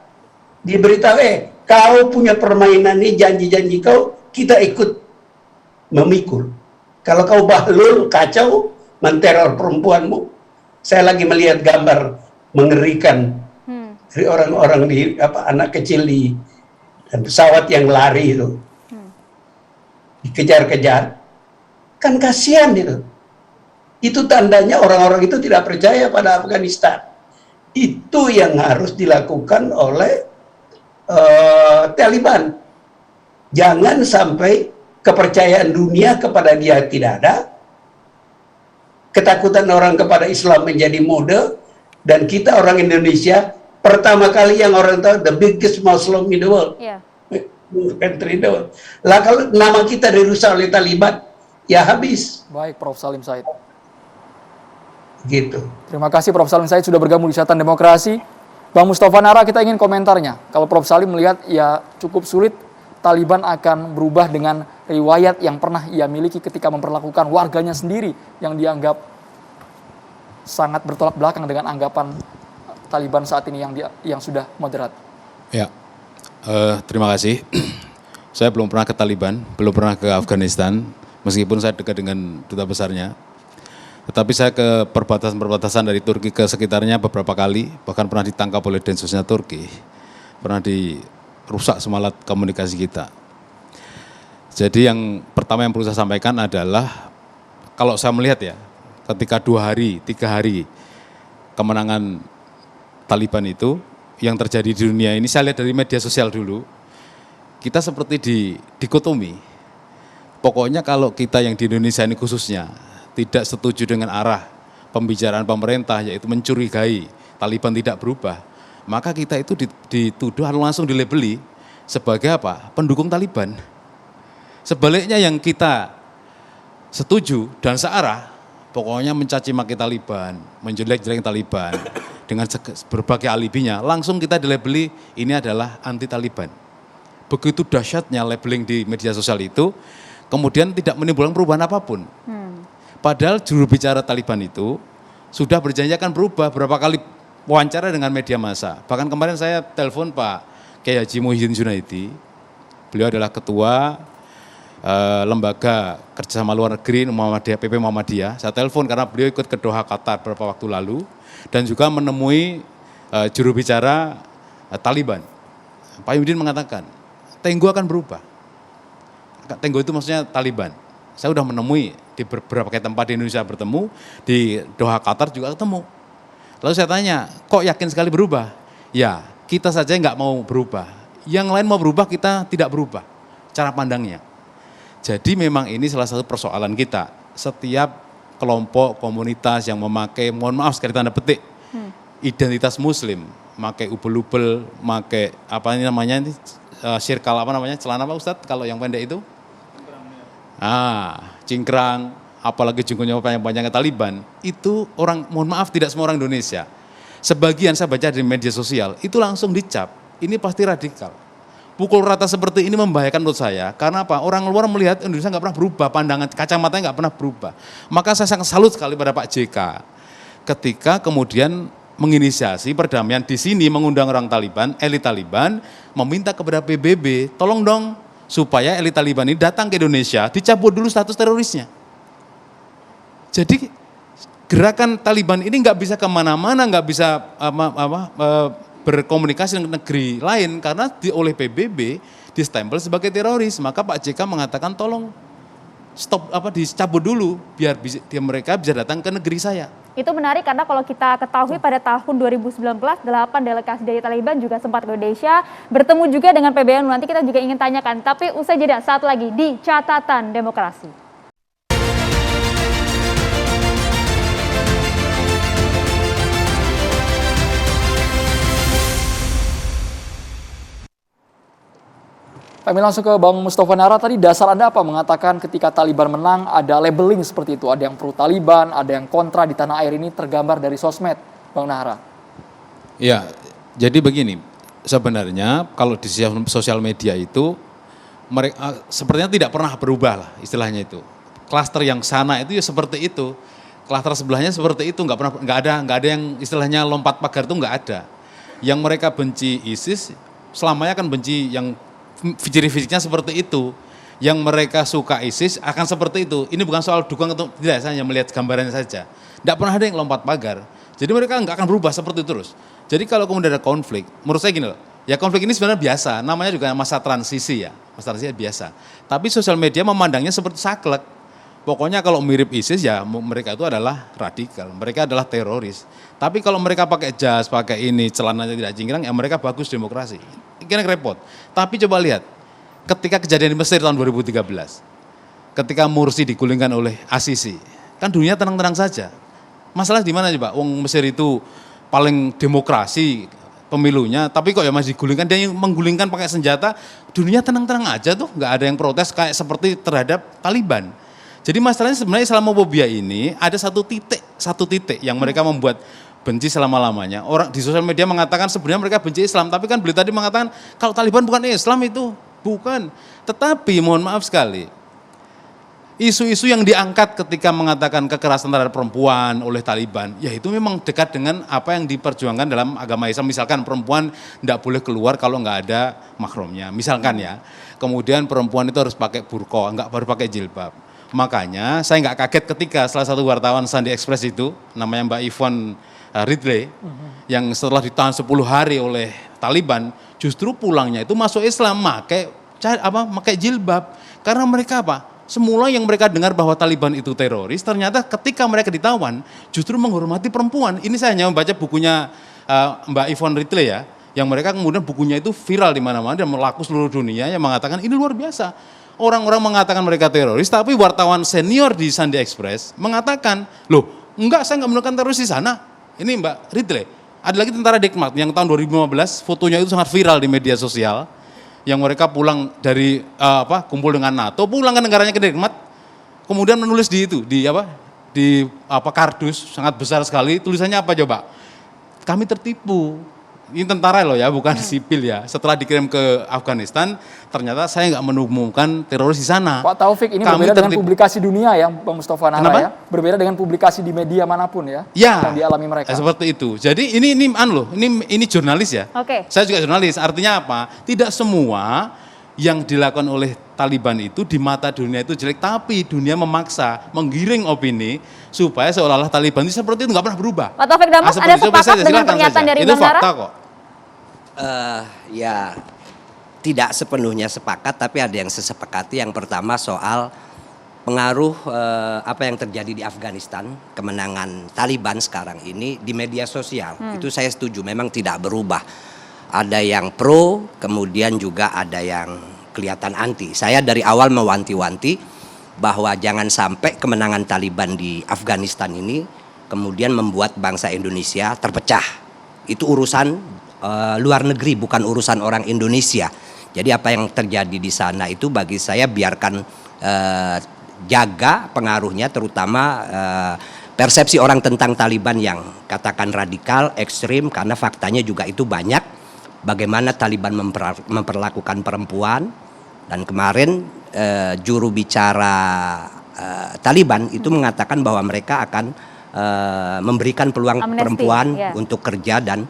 Diberitahu, kau punya permainan ini, janji-janji kau, kita ikut memikul. Kalau kau bahlul, kacau, menteror perempuanmu. Saya lagi melihat gambar mengerikan dari orang-orang di anak kecil di dan pesawat yang lari itu. Dikejar-kejar. Kan kasihan itu. Itu tandanya orang-orang itu tidak percaya pada Afghanistan. Itu yang harus dilakukan oleh Taliban. Jangan sampai kepercayaan dunia kepada dia tidak ada. Ketakutan orang kepada Islam menjadi mode. Dan kita orang Indonesia, pertama kali yang orang tahu, the biggest Muslim in the world. Country in the world. Lah kalau nama kita dirusak oleh Taliban, ya habis. Baik, Prof. Salim Said. Gitu. Terima kasih Prof. Salim Said sudah bergabung di Catatan Demokrasi. Bang Mustafa Nara, kita ingin komentarnya. Kalau Prof. Salim melihat ya cukup sulit Taliban akan berubah dengan riwayat yang pernah ia miliki ketika memperlakukan warganya sendiri yang dianggap sangat bertolak belakang dengan anggapan Taliban saat ini yang sudah moderat. Ya, terima kasih. Saya belum pernah ke Taliban, belum pernah ke Afghanistan, meskipun saya dekat dengan duta besarnya. Tetapi saya ke perbatasan-perbatasan dari Turki ke sekitarnya beberapa kali, bahkan pernah ditangkap oleh Densusnya Turki, pernah dirusak semua alat komunikasi kita. Jadi yang pertama yang perlu saya sampaikan adalah, kalau saya melihat ya, ketika 2 hari, 3 hari kemenangan Taliban itu, yang terjadi di dunia ini, saya lihat dari media sosial dulu, kita seperti dikotomi. Pokoknya kalau kita yang di Indonesia ini khususnya, tidak setuju dengan arah pembicaraan pemerintah, yaitu mencurigai Taliban tidak berubah, maka kita itu dituduh langsung dilabeli sebagai apa? Pendukung Taliban. Sebaliknya yang kita setuju dan searah, pokoknya mencaci maki Taliban, menjelek-jelekin Taliban, dengan berbagai alibinya, langsung kita dilabeli ini adalah anti Taliban. Begitu dahsyatnya labeling di media sosial itu, kemudian tidak menimbulkan perubahan apapun. Padahal juru bicara Taliban itu sudah berjanji akan berubah, berapa kali wawancara dengan media massa. Bahkan kemarin saya telepon Pak Kiai Haji Muhyiddin Junaidi, beliau adalah ketua lembaga kerjasama luar negeri Muhammadiyah, PP Muhammadiyah. Saya telepon karena beliau ikut ke Doha, Qatar beberapa waktu lalu, dan juga menemui juru bicara Taliban. Pak Muhyiddin mengatakan, Tenggo akan berubah. Tenggo itu maksudnya Taliban. Saya sudah menemui di beberapa tempat di Indonesia bertemu, di Doha, Qatar juga ketemu. Lalu saya tanya, kok yakin sekali berubah? Ya, kita saja nggak mau berubah. Yang lain mau berubah, kita tidak berubah. Cara pandangnya. Jadi memang ini salah satu persoalan kita. Setiap kelompok, komunitas yang memakai, mohon maaf sekali tanda petik, identitas muslim, memakai ubel-ubel, memakai apa ini namanya, sirkal apa namanya, celana apa Ustadz kalau yang pendek itu? Cingkrang, apalagi jengkolnya panjang-panjangnya Taliban, itu orang, mohon maaf tidak semua orang Indonesia. Sebagian saya baca di media sosial, itu langsung dicap, ini pasti radikal. Pukul rata seperti ini membahayakan menurut saya, karena apa? Orang luar melihat Indonesia nggak pernah berubah, pandangan, kacamatanya nggak pernah berubah. Maka saya sangat salut sekali pada Pak JK, ketika kemudian menginisiasi perdamaian di sini, mengundang orang Taliban, elit Taliban, meminta kepada PBB, tolong dong, supaya elit Taliban ini datang ke Indonesia, dicabut dulu status terorisnya. Jadi gerakan Taliban ini nggak bisa kemana-mana, nggak bisa berkomunikasi dengan negeri lain karena oleh PBB distempel sebagai teroris. Maka Pak JK mengatakan tolong stop dicabut dulu biar mereka bisa datang ke negeri saya. Itu menarik karena kalau kita ketahui pada tahun 2019, 8 delegasi dari Taliban juga sempat ke Indonesia, bertemu juga dengan PBNU. Nanti kita juga ingin tanyakan, tapi usai jeda saat lagi di Catatan Demokrasi. Kami langsung ke Bang Mustafa Nara. Tadi dasar Anda apa mengatakan ketika Taliban menang ada labeling seperti itu? Ada yang pro Taliban, ada yang kontra di tanah air ini tergambar dari sosmed, Bang Nara. Ya, jadi begini, sebenarnya kalau di sosial media itu mereka sepertinya tidak pernah berubah lah istilahnya itu. Klaster yang sana itu ya seperti itu, klaster sebelahnya seperti itu, nggak ada yang istilahnya lompat pagar itu nggak ada. Yang mereka benci ISIS selamanya akan benci yang ciri fisiknya seperti itu. Yang mereka suka ISIS akan seperti itu. Ini bukan soal dukung atau tidak, saya hanya melihat gambarannya saja. Tidak pernah ada yang lompat pagar. Jadi mereka nggak akan berubah seperti itu terus. Jadi kalau kemudian ada konflik, menurut saya gini loh, ya konflik ini sebenarnya biasa, namanya juga masa transisi ya, masa transisi biasa. Tapi sosial media memandangnya seperti saklek. Pokoknya kalau mirip ISIS ya mereka itu adalah radikal, mereka adalah teroris. Tapi kalau mereka pakai jas, pakai ini, celananya tidak cingkrang, ya mereka bagus demokrasi. Kira repot. Tapi coba lihat, ketika kejadian di Mesir tahun 2013, ketika Mursi digulingkan oleh Asisi, kan dunia tenang-tenang saja. Masalah di mana coba? Wong Mesir itu paling demokrasi pemilunya, tapi kok ya masih digulingkan, dia yang menggulingkan pakai senjata, dunia tenang-tenang aja tuh, nggak ada yang protes kayak seperti terhadap Taliban. Jadi masalahnya sebenarnya Islamofobia ini ada satu titik yang mereka membuat benci selama-lamanya. Orang di sosial media mengatakan sebenarnya mereka benci Islam, tapi kan beliau tadi mengatakan kalau Taliban bukan Islam itu, bukan. Tetapi mohon maaf sekali, isu-isu yang diangkat ketika mengatakan kekerasan terhadap perempuan oleh Taliban, ya itu memang dekat dengan apa yang diperjuangkan dalam agama Islam. Misalkan perempuan tidak boleh keluar kalau nggak ada mahramnya, misalkan ya. Kemudian perempuan itu harus pakai burqa, nggak baru pakai jilbab. Makanya saya nggak kaget ketika salah satu wartawan Sunday Express itu, namanya Mbak Yvonne Ridley, yang setelah ditahan 10 hari oleh Taliban, justru pulangnya itu masuk Islam, pakai jilbab. Karena mereka apa? Semula yang mereka dengar bahwa Taliban itu teroris, ternyata ketika mereka ditawan, justru menghormati perempuan. Ini saya hanya membaca bukunya Mbak Yvonne Ridley ya, yang mereka kemudian bukunya itu viral di mana-mana dan melaku seluruh dunia, yang mengatakan ini luar biasa. Orang-orang mengatakan mereka teroris, tapi wartawan senior di Sunday Express mengatakan, loh enggak, saya enggak menemukan teroris di sana. Ini Mbak Ridley. Ada lagi tentara Dekmat yang tahun 2015, fotonya itu sangat viral di media sosial, yang mereka pulang dari kumpul dengan NATO, pulang ke negaranya ke Dekmat, kemudian menulis di kardus sangat besar sekali, tulisannya apa coba? Kami tertipu. Ini tentara loh ya, bukan sipil ya. Setelah dikirim ke Afghanistan, ternyata saya nggak menemukan teroris di sana. Pak Taufik, ini berbeda dengan publikasi dunia ya, Bang Mustafa Nara ya. Berbeda dengan publikasi di media manapun ya, yang dialami mereka. Seperti itu. Jadi ini jurnalis ya. Oke. Saya juga jurnalis. Artinya apa? Tidak semua yang dilakukan oleh Taliban itu di mata dunia itu jelek, tapi dunia memaksa menggiring opini supaya seolah-olah Taliban itu seperti itu nggak pernah berubah. Pak Taufik Damas, ada sepakat dengan pernyataan dari Bang Nara? Itu fakta kok. Ya tidak sepenuhnya sepakat, tapi ada yang sesepakati. Yang pertama soal pengaruh apa yang terjadi di Afghanistan, kemenangan Taliban sekarang ini di media sosial. Itu saya setuju, memang tidak berubah. Ada yang pro, kemudian juga ada yang kelihatan anti. Saya dari awal mewanti-wanti bahwa jangan sampai kemenangan Taliban di Afghanistan ini kemudian membuat bangsa Indonesia terpecah. Itu urusan luar negeri, bukan urusan orang Indonesia. Jadi apa yang terjadi di sana itu bagi saya biarkan jaga pengaruhnya, terutama persepsi orang tentang Taliban yang katakan radikal, ekstrim, karena faktanya juga itu banyak. Bagaimana Taliban memperlakukan perempuan, dan kemarin juru bicara Taliban itu mengatakan bahwa mereka akan memberikan peluang perempuan untuk kerja dan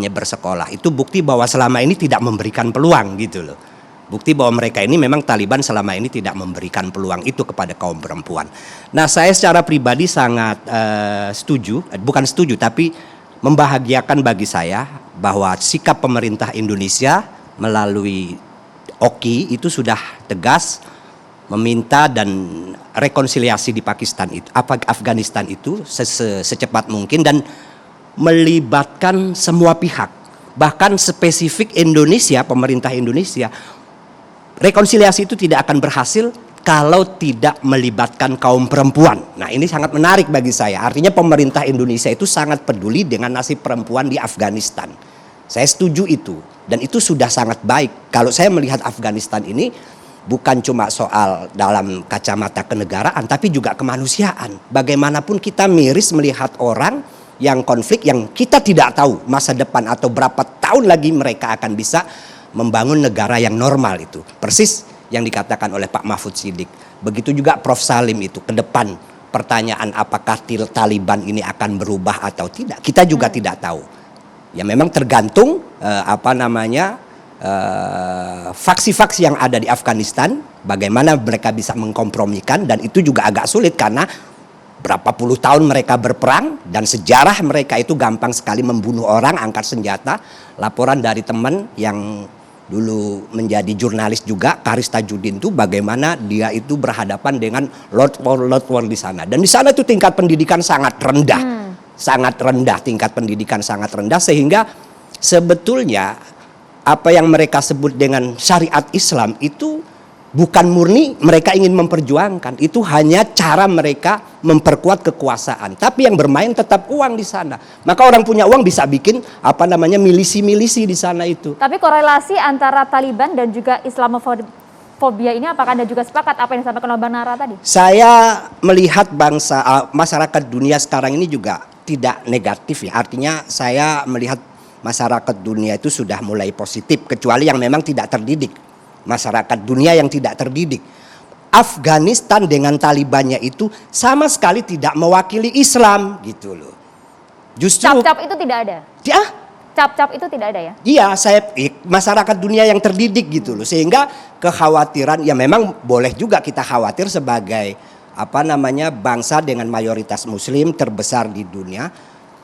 bersekolah. Itu bukti bahwa selama ini tidak memberikan peluang gitu loh. Bukti bahwa mereka ini memang Taliban selama ini tidak memberikan peluang itu kepada kaum perempuan. Nah, saya secara pribadi sangat bukan setuju, tapi membahagiakan bagi saya bahwa sikap pemerintah Indonesia melalui OKI itu sudah tegas meminta dan rekonsiliasi di Pakistan itu, Afghanistan itu secepat mungkin dan melibatkan semua pihak, bahkan spesifik Indonesia, pemerintah Indonesia. Rekonsiliasi itu tidak akan berhasil kalau tidak melibatkan kaum perempuan. Nah, ini sangat menarik bagi saya. Artinya pemerintah Indonesia itu sangat peduli dengan nasib perempuan di Afghanistan. Saya setuju itu, dan itu sudah sangat baik. Kalau saya melihat Afghanistan ini bukan cuma soal dalam kacamata kenegaraan, tapi juga kemanusiaan. Bagaimanapun kita miris melihat orang yang konflik, yang kita tidak tahu masa depan atau berapa tahun lagi mereka akan bisa membangun negara yang normal itu. Persis yang dikatakan oleh Pak Mahfud Siddiq. Begitu juga Prof. Salim itu ke depan, pertanyaan apakah Taliban ini akan berubah atau tidak, kita juga tidak tahu. Ya memang tergantung faksi-faksi yang ada di Afghanistan, bagaimana mereka bisa mengkompromikan, dan itu juga agak sulit karena berapa puluh tahun mereka berperang dan sejarah mereka itu gampang sekali membunuh orang, angkat senjata. Laporan dari teman yang dulu menjadi jurnalis juga, Karis Tajudin, itu bagaimana dia itu berhadapan dengan Lord War di sana, dan di sana itu tingkat pendidikan sangat rendah, tingkat pendidikan sangat rendah, sehingga sebetulnya apa yang mereka sebut dengan syariat Islam itu bukan murni mereka ingin memperjuangkan, itu hanya cara mereka memperkuat kekuasaan. Tapi yang bermain tetap uang di sana. Maka orang punya uang bisa bikin milisi-milisi di sana itu. Tapi korelasi antara Taliban dan juga Islamofobia ini, apakah Anda juga sepakat apa yang disampaikan oleh Bang Nara tadi? Saya melihat masyarakat dunia sekarang ini juga tidak negatif ya. Artinya saya melihat masyarakat dunia itu sudah mulai positif, kecuali yang memang tidak terdidik. Masyarakat dunia yang tidak terdidik. Afghanistan dengan Talibannya itu sama sekali tidak mewakili Islam gitu loh. Justru cap-cap itu tidak ada. Ya, cap-cap itu tidak ada ya? iya, masyarakat dunia yang terdidik gitu loh. Sehingga kekhawatiran, ya memang boleh juga kita khawatir sebagai bangsa dengan mayoritas muslim terbesar di dunia.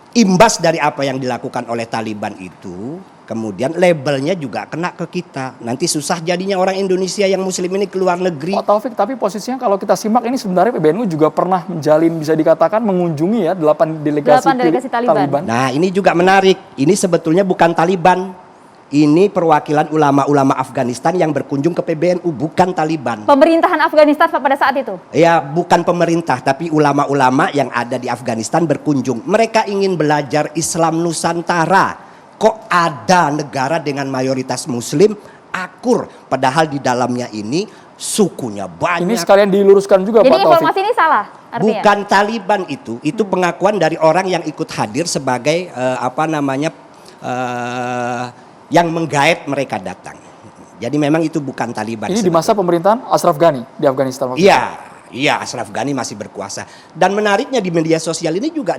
Imbas dari apa yang dilakukan oleh Taliban itu, kemudian labelnya juga kena ke kita. Nanti susah jadinya orang Indonesia yang muslim ini keluar negeri. Pak Taufik, tapi posisinya kalau kita simak ini sebenarnya PBNU juga pernah menjalin, bisa dikatakan mengunjungi ya 8 delegasi Taliban. Nah, ini juga menarik. Ini sebetulnya bukan Taliban. Ini perwakilan ulama-ulama Afghanistan yang berkunjung ke PBNU, bukan Taliban. Pemerintahan Afghanistan pada saat itu? Ya, bukan pemerintah, tapi ulama-ulama yang ada di Afghanistan berkunjung. Mereka ingin belajar Islam Nusantara. Kok ada negara dengan mayoritas muslim akur, padahal di dalamnya ini sukunya banyak. Ini sekalian diluruskan juga, jadi Pak Taufik. Jadi informasi ini salah artinya? Bukan Taliban itu pengakuan dari orang yang ikut hadir sebagai yang menggaet mereka datang. Jadi memang itu bukan Taliban. Ini di masa pemerintahan Ashraf Ghani di Afghanistan. Iya, Ashraf Ghani masih berkuasa. Dan menariknya di media sosial ini juga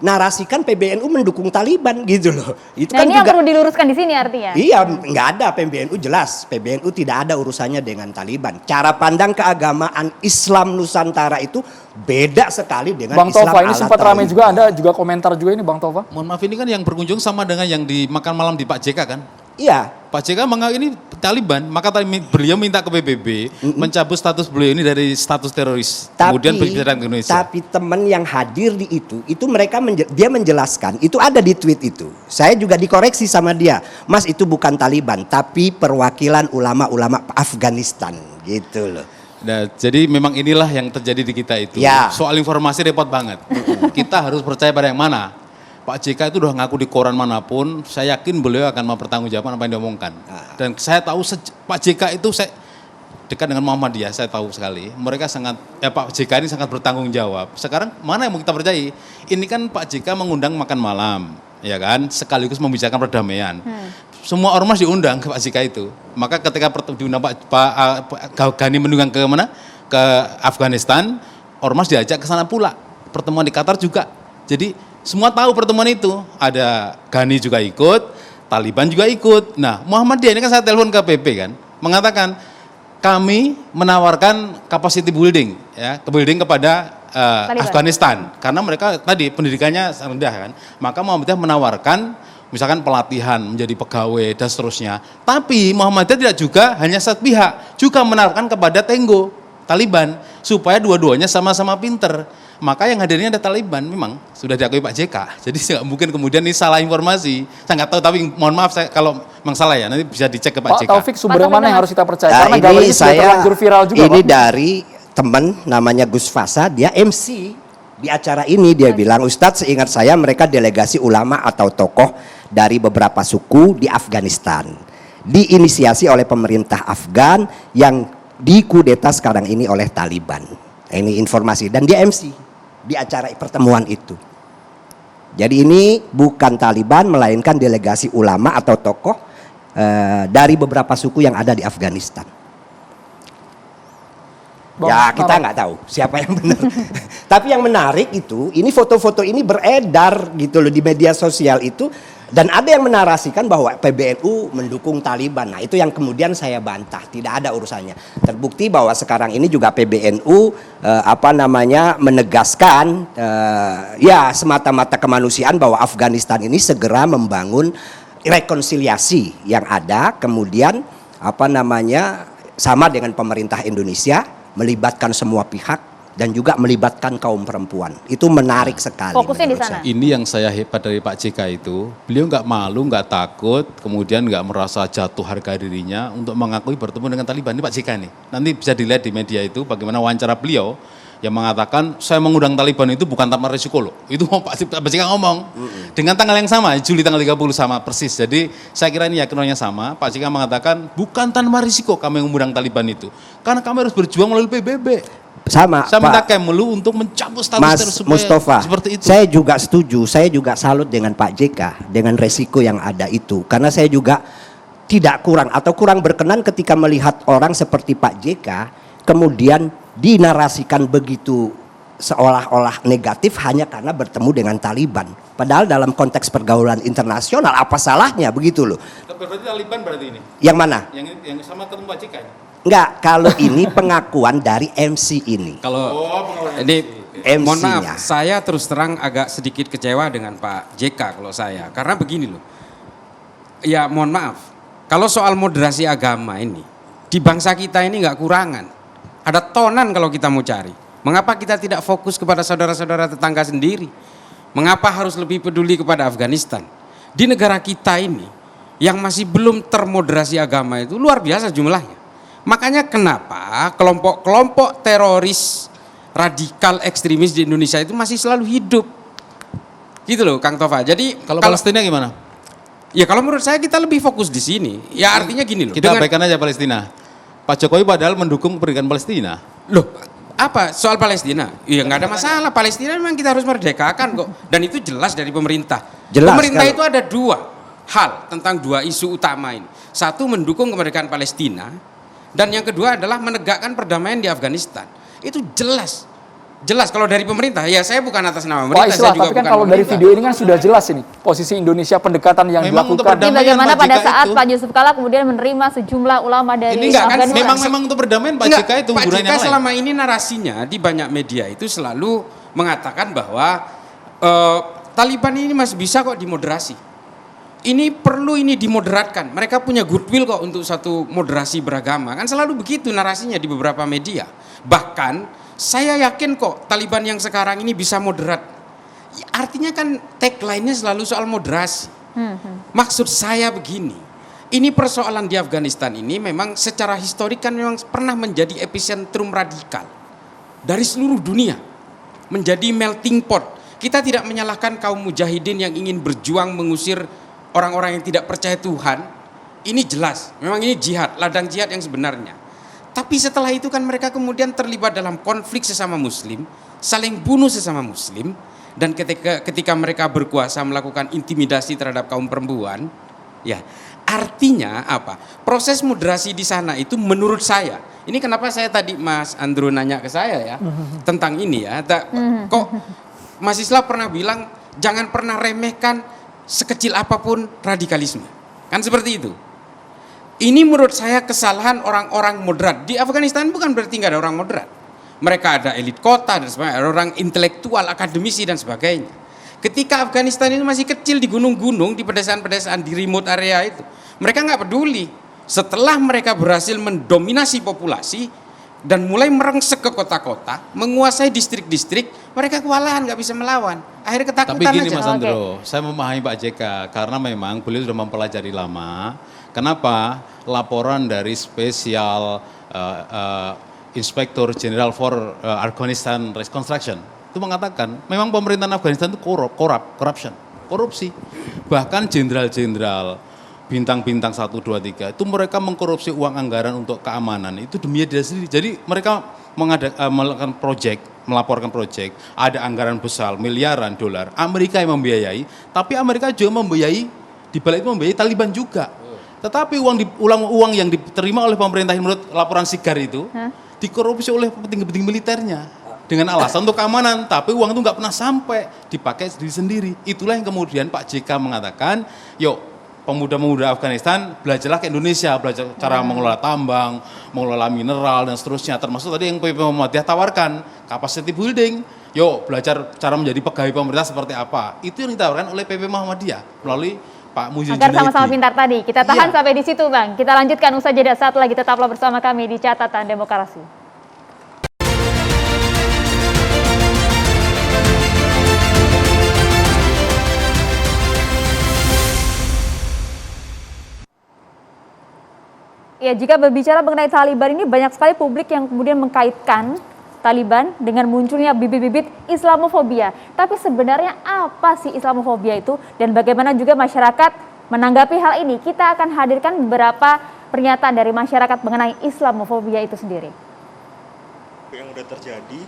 narasikan PBNU mendukung Taliban gitu loh. Itu nah, kan ini juga, yang perlu diluruskan di sini artinya. Iya, nggak ada PBNU, jelas PBNU tidak ada urusannya dengan Taliban. Cara pandang keagamaan Islam Nusantara itu beda sekali dengan Bang Islam Tova, ini ala sempat ramai Taliban. juga, Anda juga komentar juga ini Bang Tova. Mohon maaf, ini kan yang berkunjung sama dengan yang di makan malam di Pak JK kan? Iya. Pak JK ini Taliban, maka beliau minta ke PBB mencabut status beliau ini dari status teroris. Kemudian berbicara ke Indonesia. Tapi teman yang hadir di itu mereka dia menjelaskan, itu ada di tweet itu. Saya juga dikoreksi sama dia, Mas itu bukan Taliban, tapi perwakilan ulama-ulama Afghanistan gitu loh. Nah, jadi memang inilah yang terjadi di kita itu. Ya. Soal informasi repot banget. Kita harus percaya pada yang mana. Pak JK itu udah ngaku di koran manapun, saya yakin beliau akan mempertanggungjawabkan apa yang diomongkan. Dan saya tahu Pak JK itu saya dekat dengan Muhammadiyah, saya tahu sekali. Mereka Pak JK ini sangat bertanggung jawab. Sekarang mana yang mau kita percayai? Ini kan Pak JK mengundang makan malam, ya kan? Sekaligus membicarakan perdamaian. Semua ormas diundang ke Pak JK itu. Maka ketika diundang Pak Ghani menunggang ke mana? Ke Afghanistan, ormas diajak ke sana pula. Pertemuan di Qatar juga. Jadi semua tahu pertemuan itu, ada Ghani juga ikut, Taliban juga ikut. Nah, Muhammadiyah ini kan saya telepon ke PP kan, mengatakan kami menawarkan capacity building, ya, kepada Afghanistan, karena mereka tadi pendidikannya rendah kan, maka Muhammadiyah menawarkan misalkan pelatihan, menjadi pegawai dan seterusnya. Tapi Muhammadiyah tidak juga hanya satu pihak, juga menawarkan kepada Tenggo, Taliban, supaya dua-duanya sama-sama pinter. Maka yang hadirnya ada Taliban, memang sudah diakui Pak JK. Jadi nggak mungkin kemudian ini salah informasi. Saya nggak tahu, tapi mohon maaf saya kalau memang salah ya, nanti bisa dicek ke Pak JK. Pak Taufik, sumber yang mana yang harus kita percaya? Nah, Karena gambar ini sudah saya, terlanjur viral juga, ini Pak. dari teman namanya Gus Fasa, dia MC di acara ini. Dia bilang, Ustadz seingat saya mereka delegasi ulama atau tokoh dari beberapa suku di Afghanistan, diinisiasi oleh pemerintah Afgan yang dikudeta sekarang ini oleh Taliban. Ini informasi, dan dia MC di acara pertemuan itu. Jadi ini bukan Taliban, melainkan delegasi ulama atau tokoh dari beberapa suku yang ada di Afghanistan. Ya kita nggak tahu siapa yang benar. Tapi yang menarik itu, ini foto-foto ini beredar gitu loh di media sosial itu, dan ada yang menarasikan bahwa PBNU mendukung Taliban. Nah itu yang kemudian saya bantah, tidak ada urusannya. Terbukti bahwa sekarang ini juga PBNU menegaskan ya semata-mata kemanusiaan bahwa Afghanistan ini segera membangun rekonsiliasi yang ada, kemudian sama dengan pemerintah Indonesia, melibatkan semua pihak dan juga melibatkan kaum perempuan. Itu menarik sekali. Fokusnya di sana. Ini yang saya hebat dari Pak JK itu, beliau nggak malu, nggak takut, kemudian nggak merasa jatuh harga dirinya untuk mengakui bertemu dengan Taliban. Ini Pak JK nih. Nanti bisa dilihat di media itu bagaimana wawancara beliau yang mengatakan saya mengundang Taliban itu bukan tanpa risiko loh. Itu Pak JK ngomong dengan tanggal yang sama, Juli tanggal 30 sama persis. Jadi saya kira ini yakinannya sama. Pak JK mengatakan bukan tanpa risiko kami mengundang Taliban itu, karena kami harus berjuang melalui PBB. Sama saya minta Pak Kemlu untuk mencabut status Mas Mustafa, seperti itu. Saya juga setuju, saya juga salut dengan Pak JK dengan resiko yang ada itu, karena saya juga tidak kurang berkenan ketika melihat orang seperti Pak JK kemudian dinarasikan begitu seolah-olah negatif hanya karena bertemu dengan Taliban. Padahal dalam konteks pergaulan internasional apa salahnya begitu loh. Berarti Taliban berarti ini? Yang mana? Yang sama ketemu Pak JK ini? Enggak, kalau ini pengakuan dari MC ini. Kalau ini mohon maaf, saya terus terang agak sedikit kecewa dengan Pak JK kalau saya. Karena begini loh, ya mohon maaf, kalau soal moderasi agama ini, di bangsa kita ini nggak kurangan. Ada tonan kalau kita mau cari. Mengapa kita tidak fokus kepada saudara-saudara tetangga sendiri? Mengapa harus lebih peduli kepada Afghanistan? Di negara kita ini, yang masih belum termoderasi agama itu luar biasa jumlahnya. Makanya kenapa kelompok-kelompok teroris radikal ekstremis di Indonesia itu masih selalu hidup. Gitu loh Kang Tova. Jadi kalau Palestina gimana? Ya kalau menurut saya kita lebih fokus di sini. Ya artinya gini loh. Kita abaikan aja Palestina. Pak Jokowi padahal mendukung kemerdekaan Palestina. Loh, apa soal Palestina? Ya nggak ada masalah. Palestina memang kita harus merdekakan kok. Dan itu jelas dari pemerintah. Jelas, pemerintah itu ada dua hal tentang dua isu utama ini. Satu, mendukung kemerdekaan Palestina. Dan yang kedua adalah menegakkan perdamaian di Afghanistan. Itu jelas. Jelas kalau dari pemerintah, ya saya bukan atas nama pemerintah, saya juga tapi kan bukan kalau dari video ini kan sudah jelas ini posisi Indonesia, pendekatan yang dilakukan. Ini bagaimana pada saat Pak Yusuf Kala kemudian menerima sejumlah ulama dari ini enggak kan Afghanistan. memang untuk perdamaian Pak JK itu Pak JK selama ini narasinya di banyak media itu selalu mengatakan bahwa Taliban ini masih bisa kok dimoderasi. Ini perlu dimoderatkan. Mereka punya goodwill kok untuk satu moderasi beragama. Kan selalu begitu narasinya di beberapa media. Bahkan saya yakin kok Taliban yang sekarang ini bisa moderat. Ya, artinya kan tagline-nya selalu soal moderasi. Maksud saya begini, ini persoalan di Afghanistan ini memang secara historik kan memang pernah menjadi epicentrum radikal dari seluruh dunia, menjadi melting pot. Kita tidak menyalahkan kaum mujahidin yang ingin berjuang mengusir orang-orang yang tidak percaya Tuhan. Ini jelas, memang ini jihad, ladang jihad yang sebenarnya. Tapi setelah itu kan mereka kemudian terlibat dalam konflik sesama muslim, saling bunuh sesama muslim, dan ketika mereka berkuasa melakukan intimidasi terhadap kaum perempuan, ya artinya apa? Proses moderasi di sana itu menurut saya, ini kenapa saya tadi Mas Andrew nanya ke saya ya tentang ini ya, kok Mas Islah pernah bilang jangan pernah remehkan sekecil apapun radikalisme, kan seperti itu. Ini menurut saya kesalahan orang-orang moderat. Di Afghanistan bukan berarti nggak ada orang moderat. Mereka ada elit kota dan sebagainya, ada orang intelektual, akademisi dan sebagainya. Ketika Afghanistan itu masih kecil di gunung-gunung, di pedesaan-pedesaan, di remote area itu, mereka nggak peduli. Setelah mereka berhasil mendominasi populasi dan mulai merengsek ke kota-kota, menguasai distrik-distrik, mereka kewalahan, nggak bisa melawan. Akhirnya ketakutan Tapi gini aja. Mas Andro, saya memahami Pak JK karena memang beliau sudah mempelajari lama. Kenapa laporan dari spesial Inspektur General for Afghanistan Reconstruction itu mengatakan memang pemerintahan Afghanistan itu korupsi. Bahkan jenderal-jenderal bintang-bintang 1, 2, 3 itu mereka mengkorupsi uang anggaran untuk keamanan itu demi dia sendiri. Jadi mereka melakukan melaporkan proyek, ada anggaran besar miliaran dolar, Amerika yang membiayai, tapi Amerika juga membiayai, di balik itu membiayai Taliban juga. Tetapi uang yang diterima oleh pemerintah menurut laporan Sigar itu dikorupsi oleh petinggi-petinggi militernya dengan alasan untuk keamanan, tapi uang itu nggak pernah sampai, dipakai sendiri. Itulah yang kemudian Pak JK mengatakan, yuk pemuda-pemuda Afghanistan belajarlah ke Indonesia, belajar cara mengelola tambang, mengelola mineral dan seterusnya. Termasuk tadi yang PP Muhammadiyah tawarkan, capacity building. Yuk belajar cara menjadi pegawai pemerintah seperti apa. Itu yang ditawarkan oleh PP Muhammadiyah melalui Pak Muhyiddin Agar Junaidi. sama-sama pintar tadi. Kita tahan sampai di situ, Bang. Kita lanjutkan usai jeda, saat lagi tetaplah bersama kami di Catatan Demokrasi. Ya, jika berbicara mengenai Taliban ini, banyak sekali publik yang kemudian mengkaitkan Taliban dengan munculnya bibit-bibit Islamofobia. Tapi sebenarnya apa sih Islamofobia itu dan bagaimana juga masyarakat menanggapi hal ini? Kita akan hadirkan beberapa pernyataan dari masyarakat mengenai Islamofobia itu sendiri. Yang udah terjadi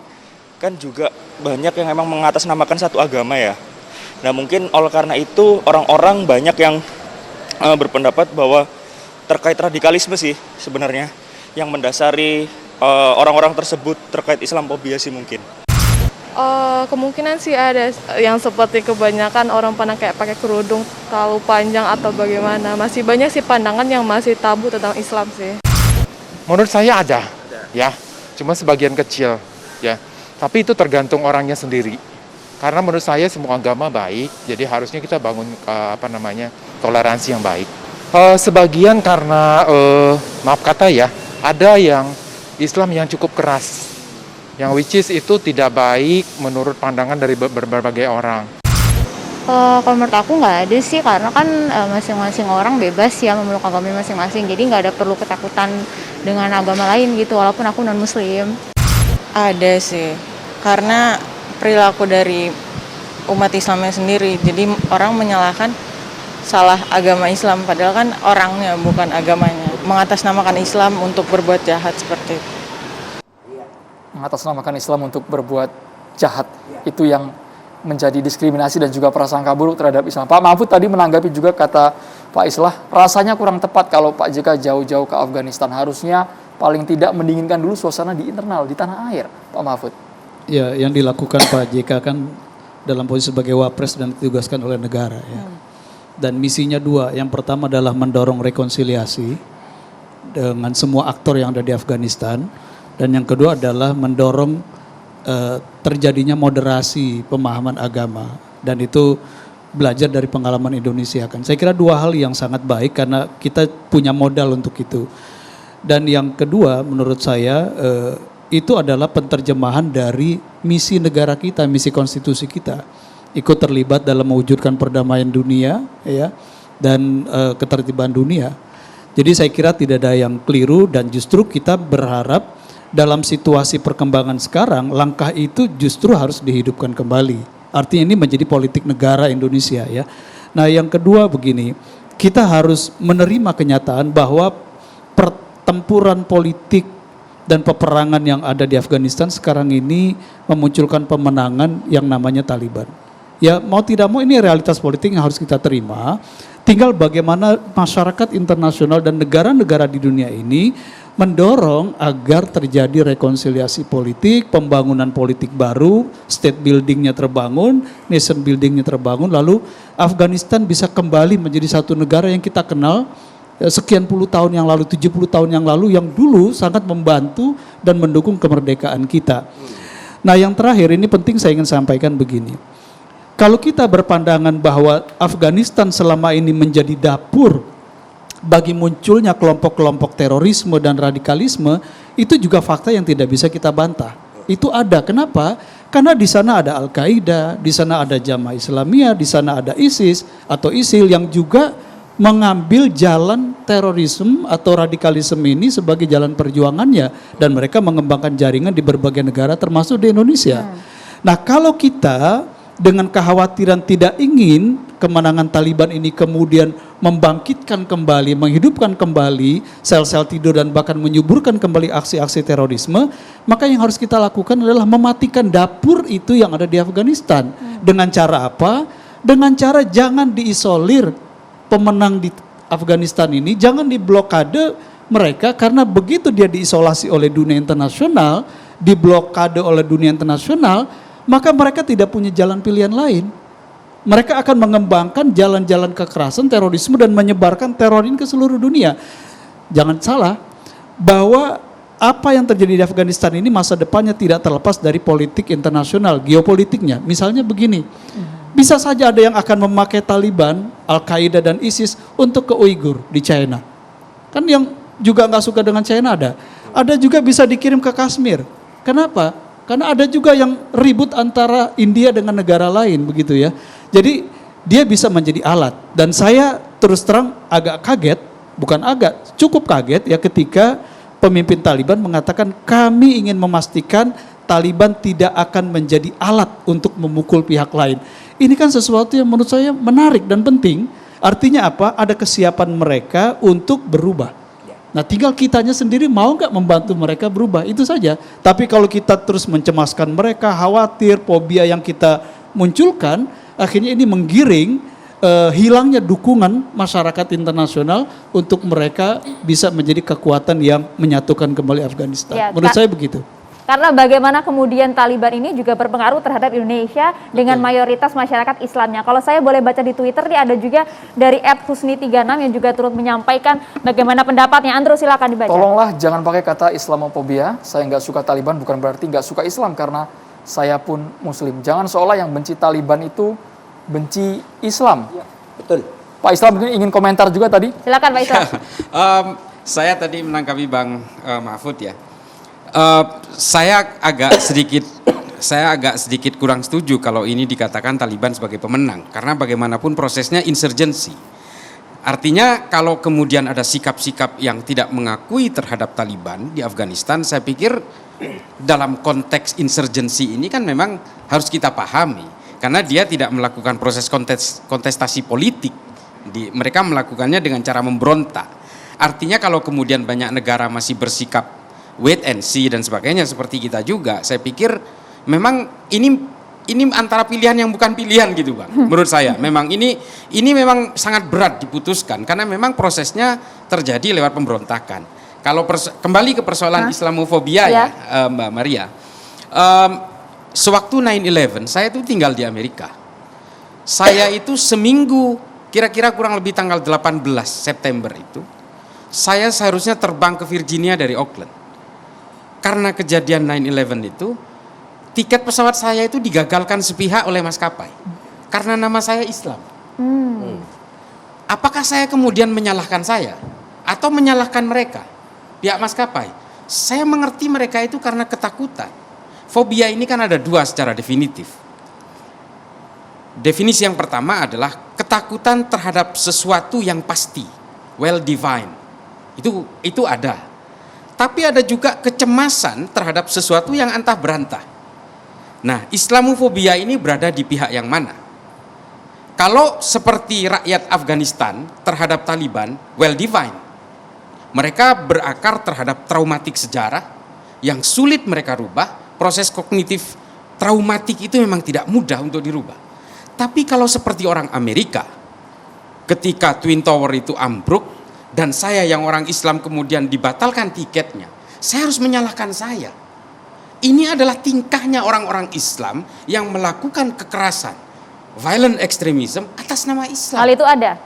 kan juga banyak yang memang mengatasnamakan satu agama ya. Nah mungkin oleh karena itu orang-orang banyak yang berpendapat bahwa terkait radikalisme sih sebenarnya yang mendasari orang-orang tersebut terkait Islamofobia sih mungkin. Kemungkinan sih ada yang seperti kebanyakan orang pandang kayak pakai kerudung terlalu panjang atau bagaimana. Masih banyak sih pandangan yang masih tabu tentang Islam sih. Menurut saya ada, ya, cuma sebagian kecil, ya. Tapi itu tergantung orangnya sendiri. Karena menurut saya semua agama baik, jadi harusnya kita bangun toleransi yang baik. Sebagian karena maaf kata ya, ada yang Islam yang cukup keras, yang which is itu tidak baik menurut pandangan dari berbagai orang. Kalau menurut aku nggak ada sih, karena kan masing-masing orang bebas ya memeluk agama masing-masing, jadi nggak ada perlu ketakutan dengan agama lain gitu, walaupun aku non-muslim. Ada sih, karena perilaku dari umat Islamnya sendiri, jadi orang menyalahkan salah agama Islam, padahal kan orangnya bukan agamanya. Mengatasnamakan Islam untuk berbuat jahat seperti itu. Mengatasnamakan Islam untuk berbuat jahat, itu yang menjadi diskriminasi dan juga prasangka buruk terhadap Islam. Pak Mahfud tadi menanggapi juga kata Pak Islah, rasanya kurang tepat kalau Pak JK jauh-jauh ke Afghanistan. Harusnya paling tidak mendinginkan dulu suasana di internal, di tanah air, Pak Mahfud. Ya, yang dilakukan Pak JK kan dalam posisi sebagai wapres dan ditugaskan oleh negara ya. Dan misinya dua, yang pertama adalah mendorong rekonsiliasi dengan semua aktor yang ada di Afghanistan, dan yang kedua adalah mendorong terjadinya moderasi pemahaman agama, dan itu belajar dari pengalaman Indonesia kan. Saya kira dua hal yang sangat baik karena kita punya modal untuk itu. Dan yang kedua menurut saya itu adalah penerjemahan dari misi negara kita, misi konstitusi kita, ikut terlibat dalam mewujudkan perdamaian dunia ya, dan ketertiban dunia. Jadi saya kira tidak ada yang keliru, dan justru kita berharap dalam situasi perkembangan sekarang langkah itu justru harus dihidupkan kembali. Artinya ini menjadi politik negara Indonesia ya. Nah yang kedua begini, kita harus menerima kenyataan bahwa pertempuran politik dan peperangan yang ada di Afghanistan sekarang ini memunculkan pemenangan yang namanya Taliban. Ya mau tidak mau ini realitas politik yang harus kita terima. Tinggal bagaimana masyarakat internasional dan negara-negara di dunia ini mendorong agar terjadi rekonsiliasi politik, pembangunan politik baru, state buildingnya terbangun, nation buildingnya terbangun, lalu Afghanistan bisa kembali menjadi satu negara yang kita kenal sekian puluh tahun yang lalu, 70 tahun yang lalu, yang dulu sangat membantu dan mendukung kemerdekaan kita. Nah yang terakhir ini penting saya ingin sampaikan begini. kalau kita berpandangan bahwa Afghanistan selama ini menjadi dapur bagi munculnya kelompok-kelompok terorisme dan radikalisme, itu juga fakta yang tidak bisa kita bantah. Itu ada. Kenapa? Karena di sana ada Al-Qaeda, di sana ada Jamaah Islamiyah, di sana ada ISIS atau ISIL yang juga mengambil jalan terorisme atau radikalisme ini sebagai jalan perjuangannya, dan mereka mengembangkan jaringan di berbagai negara termasuk di Indonesia. Nah, kalau kita dengan kekhawatiran tidak ingin kemenangan Taliban ini kemudian membangkitkan kembali, menghidupkan kembali sel-sel tidur dan bahkan menyuburkan kembali aksi-aksi terorisme, maka yang harus kita lakukan adalah mematikan dapur itu yang ada di Afghanistan. Dengan cara apa? Dengan cara jangan diisolir pemenang di Afghanistan ini, jangan diblokade mereka, karena begitu dia diisolasi oleh dunia internasional, diblokade oleh dunia internasional, maka mereka tidak punya jalan pilihan lain. Mereka akan mengembangkan jalan-jalan kekerasan, terorisme, dan menyebarkan teror ini ke seluruh dunia. Jangan salah bahwa apa yang terjadi di Afghanistan ini masa depannya tidak terlepas dari politik internasional, geopolitiknya. Misalnya begini, bisa saja ada yang akan memakai Taliban, Al-Qaeda dan ISIS untuk ke Uighur di China. Kan yang juga nggak suka dengan China ada. Ada juga bisa dikirim ke Kashmir. Kenapa? Karena ada juga yang ribut antara India dengan negara lain, begitu ya. Jadi dia bisa menjadi alat. Dan saya terus terang agak kaget, bukan agak, cukup kaget ya ketika pemimpin Taliban mengatakan kami ingin memastikan Taliban tidak akan menjadi alat untuk memukul pihak lain. Ini kan sesuatu yang menurut saya menarik dan penting. Artinya apa? Ada kesiapan mereka untuk berubah. Nah, tinggal kitanya sendiri mau nggak membantu mereka berubah, itu saja. Tapi kalau kita terus mencemaskan mereka, khawatir, fobia yang kita munculkan, akhirnya ini menggiring hilangnya dukungan masyarakat internasional untuk mereka bisa menjadi kekuatan yang menyatukan kembali Afghanistan. Ya, menurut saya begitu. Karena bagaimana kemudian Taliban ini juga berpengaruh terhadap Indonesia dengan mayoritas masyarakat Islamnya. Kalau saya boleh baca di Twitter, nih ada juga dari @husni36 yang juga turut menyampaikan bagaimana pendapatnya. Andrew, silakan dibaca. Tolonglah jangan pakai kata Islamophobia. Saya nggak suka Taliban bukan berarti nggak suka Islam, karena saya pun Muslim. Jangan seolah yang benci Taliban itu benci Islam. Ya, betul. Pak Islam mungkin ingin komentar juga tadi. Silakan Pak Islam. Saya tadi menanggapi Bang Mahfud ya. Saya agak sedikit kurang setuju kalau ini dikatakan Taliban sebagai pemenang, karena bagaimanapun prosesnya insurgency. Artinya kalau kemudian ada sikap-sikap yang tidak mengakui terhadap Taliban di Afghanistan, saya pikir dalam konteks insurgency ini kan memang harus kita pahami, karena dia tidak melakukan proses kontestasi politik, mereka melakukannya dengan cara memberontak. Artinya kalau kemudian banyak negara masih bersikap wait and see dan sebagainya seperti kita juga, saya pikir memang ini antara pilihan yang bukan pilihan gitu Bang. Menurut saya memang ini memang sangat berat diputuskan, karena memang prosesnya terjadi lewat pemberontakan. Kalau kembali ke persoalan Islamofobia ya Mbak Maria, sewaktu 9/11 saya itu tinggal di Amerika. Saya itu seminggu, kira-kira kurang lebih tanggal 18 September itu, saya seharusnya terbang ke Virginia dari Oakland. Karena kejadian 9/11 itu, tiket pesawat saya itu digagalkan sepihak oleh maskapai. Karena nama saya Islam. Apakah saya kemudian menyalahkan saya? Atau menyalahkan mereka? Pihak maskapai? Saya mengerti mereka itu karena ketakutan. Fobia ini kan ada dua secara definitif. Definisi yang pertama adalah ketakutan terhadap sesuatu yang pasti. Well defined. Itu ada. Tapi ada juga kecemasan terhadap sesuatu yang antah berantah. Nah, Islamofobia ini berada di pihak yang mana? Kalau seperti rakyat Afghanistan terhadap Taliban, well defined. Mereka berakar terhadap traumatik sejarah yang sulit mereka rubah. Proses kognitif traumatik itu memang tidak mudah untuk dirubah. Tapi kalau seperti orang Amerika, ketika Twin Tower itu ambruk, dan saya yang orang Islam kemudian dibatalkan tiketnya, saya harus menyalahkan saya. Ini adalah tingkahnya orang-orang Islam yang melakukan kekerasan, violent extremism atas nama Islam. Hal itu ada,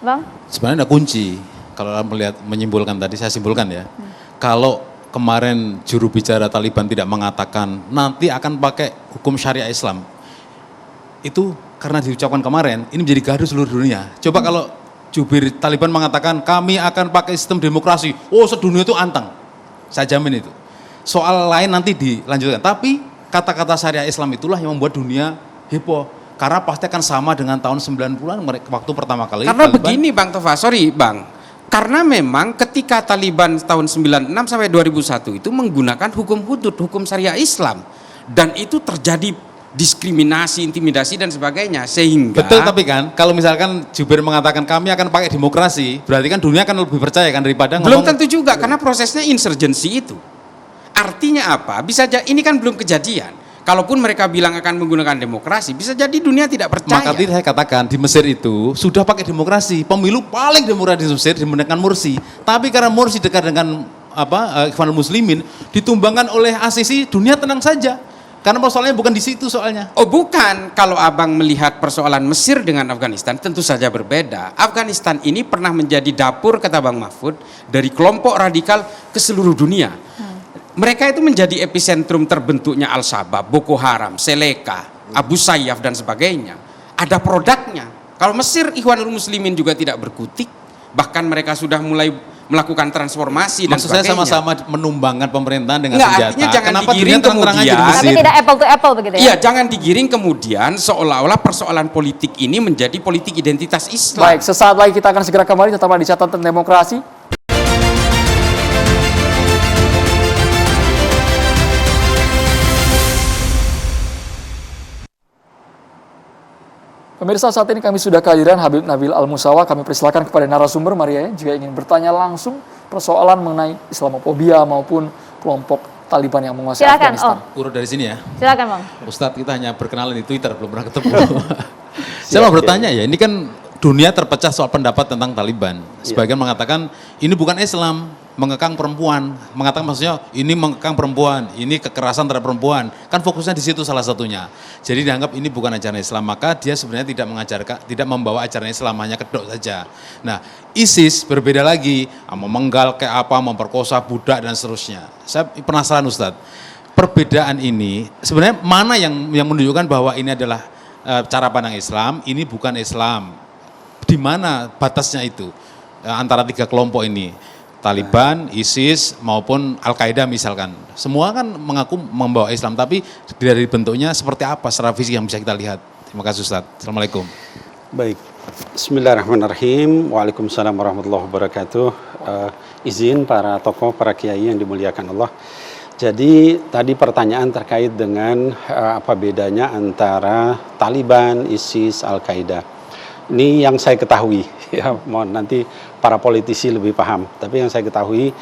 Bang? Sebenarnya ada kunci. Kalau menyimpulkan tadi, saya simpulkan ya. Kalau kemarin juru bicara Taliban tidak mengatakan nanti akan pakai hukum syariah Islam, itu karena diucapkan kemarin, ini menjadi gaduh seluruh dunia. Coba kalau jubir Taliban mengatakan kami akan pakai sistem demokrasi, oh sedunia itu anteng. Saya jamin itu. Soal lain nanti dilanjutkan. Tapi kata-kata syariah Islam itulah yang membuat dunia heboh. Karena pasti akan sama dengan tahun 90-an waktu pertama kali. Karena Taliban, begini Bang Tova, sorry Bang. Karena memang ketika Taliban tahun 96 sampai 2001 itu menggunakan hukum hudud, hukum syariah Islam. Dan itu terjadi diskriminasi, intimidasi dan sebagainya, sehingga betul. Tapi kan kalau misalkan jubir mengatakan kami akan pakai demokrasi, berarti kan dunia akan lebih percaya kan daripada belum tentu juga karena prosesnya insurgency itu. Artinya apa? Bisa jadi ini kan belum kejadian. Kalaupun mereka bilang akan menggunakan demokrasi, bisa jadi dunia tidak percaya. Maka tadi saya katakan di Mesir itu sudah pakai demokrasi, pemilu paling demokratis di Mesir dimenangkan Mursi. Tapi karena Mursi dekat dengan Ikhwanul Muslimin, ditumbangkan oleh Asisi, dunia tenang saja. Karena persoalannya bukan di situ soalnya. Oh bukan, kalau abang melihat persoalan Mesir dengan Afghanistan tentu saja berbeda. Afghanistan ini pernah menjadi dapur, kata Bang Mahfud, dari kelompok radikal ke seluruh dunia. Mereka itu menjadi epicentrum terbentuknya Al-Shabaab, Boko Haram, Seleka, Abu Sayyaf dan sebagainya. Ada produknya. Kalau Mesir, Ikhwanul Muslimin juga tidak berkutik. Bahkan mereka sudah mulai melakukan transformasi dan maksud saya sebagainya. sama-sama menumbangkan pemerintahan dengan Nggak, senjata. artinya jangan Kenapa digiring dunia terang-terangan kemudian. jadi Mesir? Tapi tidak apple to apple begitu ya? Iya, jangan digiring kemudian seolah-olah persoalan politik ini menjadi politik identitas Islam. Baik, sesaat lagi kita akan segera kembali, tetaplah di Catatan Demokrasi. Pemirsa, saat ini kami sudah kehadiran Habib Nabil Al-Musawa. Kami persilakan kepada narasumber Maria jika ingin bertanya langsung persoalan mengenai Islamofobia maupun kelompok Taliban yang menguasai Afghanistan. Urut dari sini ya. Silakan Bang. Ustadz, kita hanya berkenalan di Twitter, belum pernah ketemu. Saya mau bertanya ya, ini kan dunia terpecah soal pendapat tentang Taliban. Sebagian mengatakan ini bukan Islam, mengekang perempuan. Mengatakan maksudnya ini mengekang perempuan, ini kekerasan terhadap perempuan. Kan fokusnya di situ salah satunya. Jadi dianggap ini bukan ajaran Islam, maka dia sebenarnya tidak mengajarkan, tidak membawa ajaran Islam, hanya kedok saja. Nah, ISIS berbeda lagi, memenggal kayak apa, memperkosa budak dan seterusnya. Saya penasaran Ustadz, perbedaan ini sebenarnya mana yang menunjukkan bahwa ini adalah cara pandang Islam, ini bukan Islam. Di mana batasnya itu antara tiga kelompok ini, Taliban, ISIS maupun Al-Qaeda misalkan, semua kan mengaku membawa Islam, tapi dari bentuknya seperti apa secara fisik yang bisa kita lihat. Terima kasih Ustaz. Assalamualaikum. Baik, Bismillahirrahmanirrahim. Waalaikumsalam warahmatullahi wabarakatuh. Izin para tokoh, para kiai yang dimuliakan Allah. Jadi tadi pertanyaan terkait dengan apa bedanya antara Taliban, ISIS, Al-Qaeda. Ini yang saya ketahui, ya mohon nanti para politisi lebih paham. Tapi yang saya ketahui,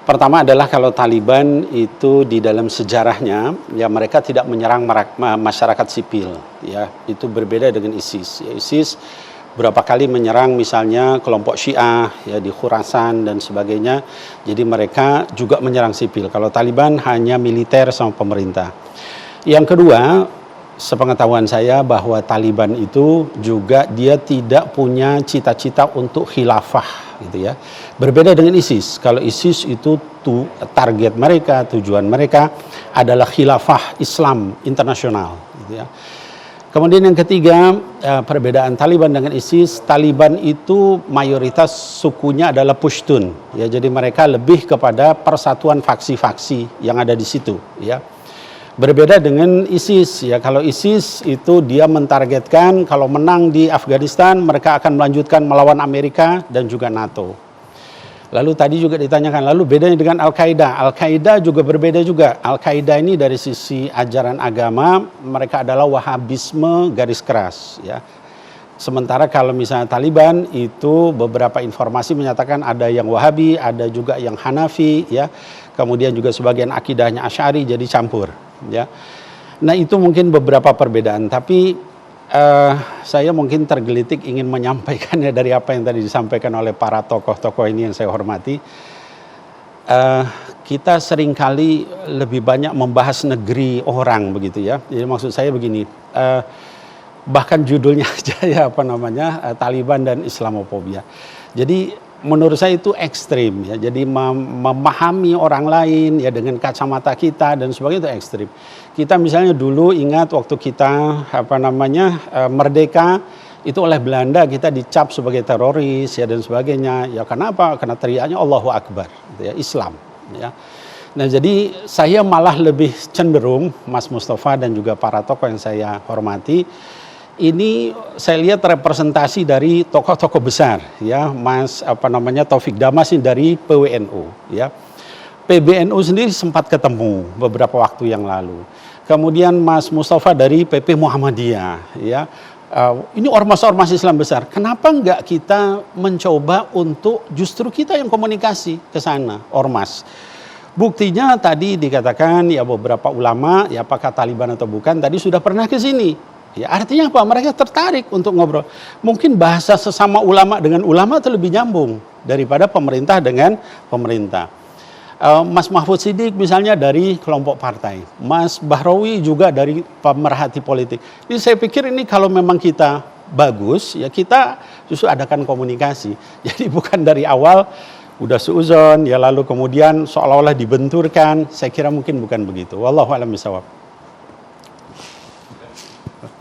pertama adalah kalau Taliban itu di dalam sejarahnya, ya mereka tidak menyerang masyarakat sipil, ya itu berbeda dengan ISIS. Ya, ISIS berapa kali menyerang misalnya kelompok Syiah, ya di Khurasan dan sebagainya. Jadi mereka juga menyerang sipil. Kalau Taliban hanya militer sama pemerintah. Yang kedua, sepengetahuan saya bahwa Taliban itu juga dia tidak punya cita-cita untuk khilafah gitu ya. Berbeda dengan ISIS. Kalau ISIS itu target mereka, tujuan mereka adalah khilafah Islam internasional gitu ya. Kemudian yang ketiga, perbedaan Taliban dengan ISIS, Taliban itu mayoritas sukunya adalah Pushtun ya. Jadi mereka lebih kepada persatuan faksi-faksi yang ada di situ ya. Berbeda dengan ISIS ya, kalau ISIS itu dia mentargetkan kalau menang di Afghanistan mereka akan melanjutkan melawan Amerika dan juga NATO. Lalu tadi juga ditanyakan, lalu bedanya dengan Al-Qaeda. Al-Qaeda juga berbeda juga. Al-Qaeda ini dari sisi ajaran agama mereka adalah Wahabisme garis keras ya. Sementara kalau misalnya Taliban itu beberapa informasi menyatakan ada yang Wahabi, ada juga yang Hanafi ya. Kemudian juga sebagian akidahnya Asy'ari jadi campur ya. Nah, itu mungkin beberapa perbedaan, tapi saya mungkin tergelitik ingin menyampaikannya dari apa yang tadi disampaikan oleh para tokoh-tokoh ini yang saya hormati. Kita seringkali lebih banyak membahas negeri orang begitu ya. Jadi maksud saya begini, bahkan judulnya aja ya Taliban dan Islamofobia. Jadi menurut saya itu ekstrim ya. Jadi memahami orang lain ya dengan kacamata kita dan sebagainya itu ekstrim. Kita misalnya dulu ingat waktu kita merdeka itu oleh Belanda kita dicap sebagai teroris ya dan sebagainya. Ya kenapa? Karena teriaknya Allahu Akbar gitu ya, Islam ya. Nah, jadi saya malah lebih cenderung Mas Mustafa dan juga para tokoh yang saya hormati, ini saya lihat representasi dari tokoh-tokoh besar ya, Mas Taufik Damas ini dari PWNU ya. PBNU sendiri sempat ketemu beberapa waktu yang lalu. Kemudian Mas Mustafa dari PP Muhammadiyah ya. Ini ormas-ormas Islam besar. Kenapa enggak kita mencoba untuk justru kita yang komunikasi ke sana, ormas. Buktinya tadi dikatakan ya beberapa ulama, ya apakah Taliban atau bukan, tadi sudah pernah ke sini. Ya artinya apa? Mereka tertarik untuk ngobrol. Mungkin bahasa sesama ulama dengan ulama itu lebih nyambung daripada pemerintah dengan pemerintah. Mas Mahfud Siddiq misalnya dari kelompok partai, Mas Bahrawi juga dari pemerhati politik. Jadi saya pikir ini kalau memang kita bagus, ya kita justru adakan komunikasi. Jadi bukan dari awal udah seuzon, ya lalu kemudian seolah-olah dibenturkan. Saya kira mungkin bukan begitu. Wallahu a'lam bishawab.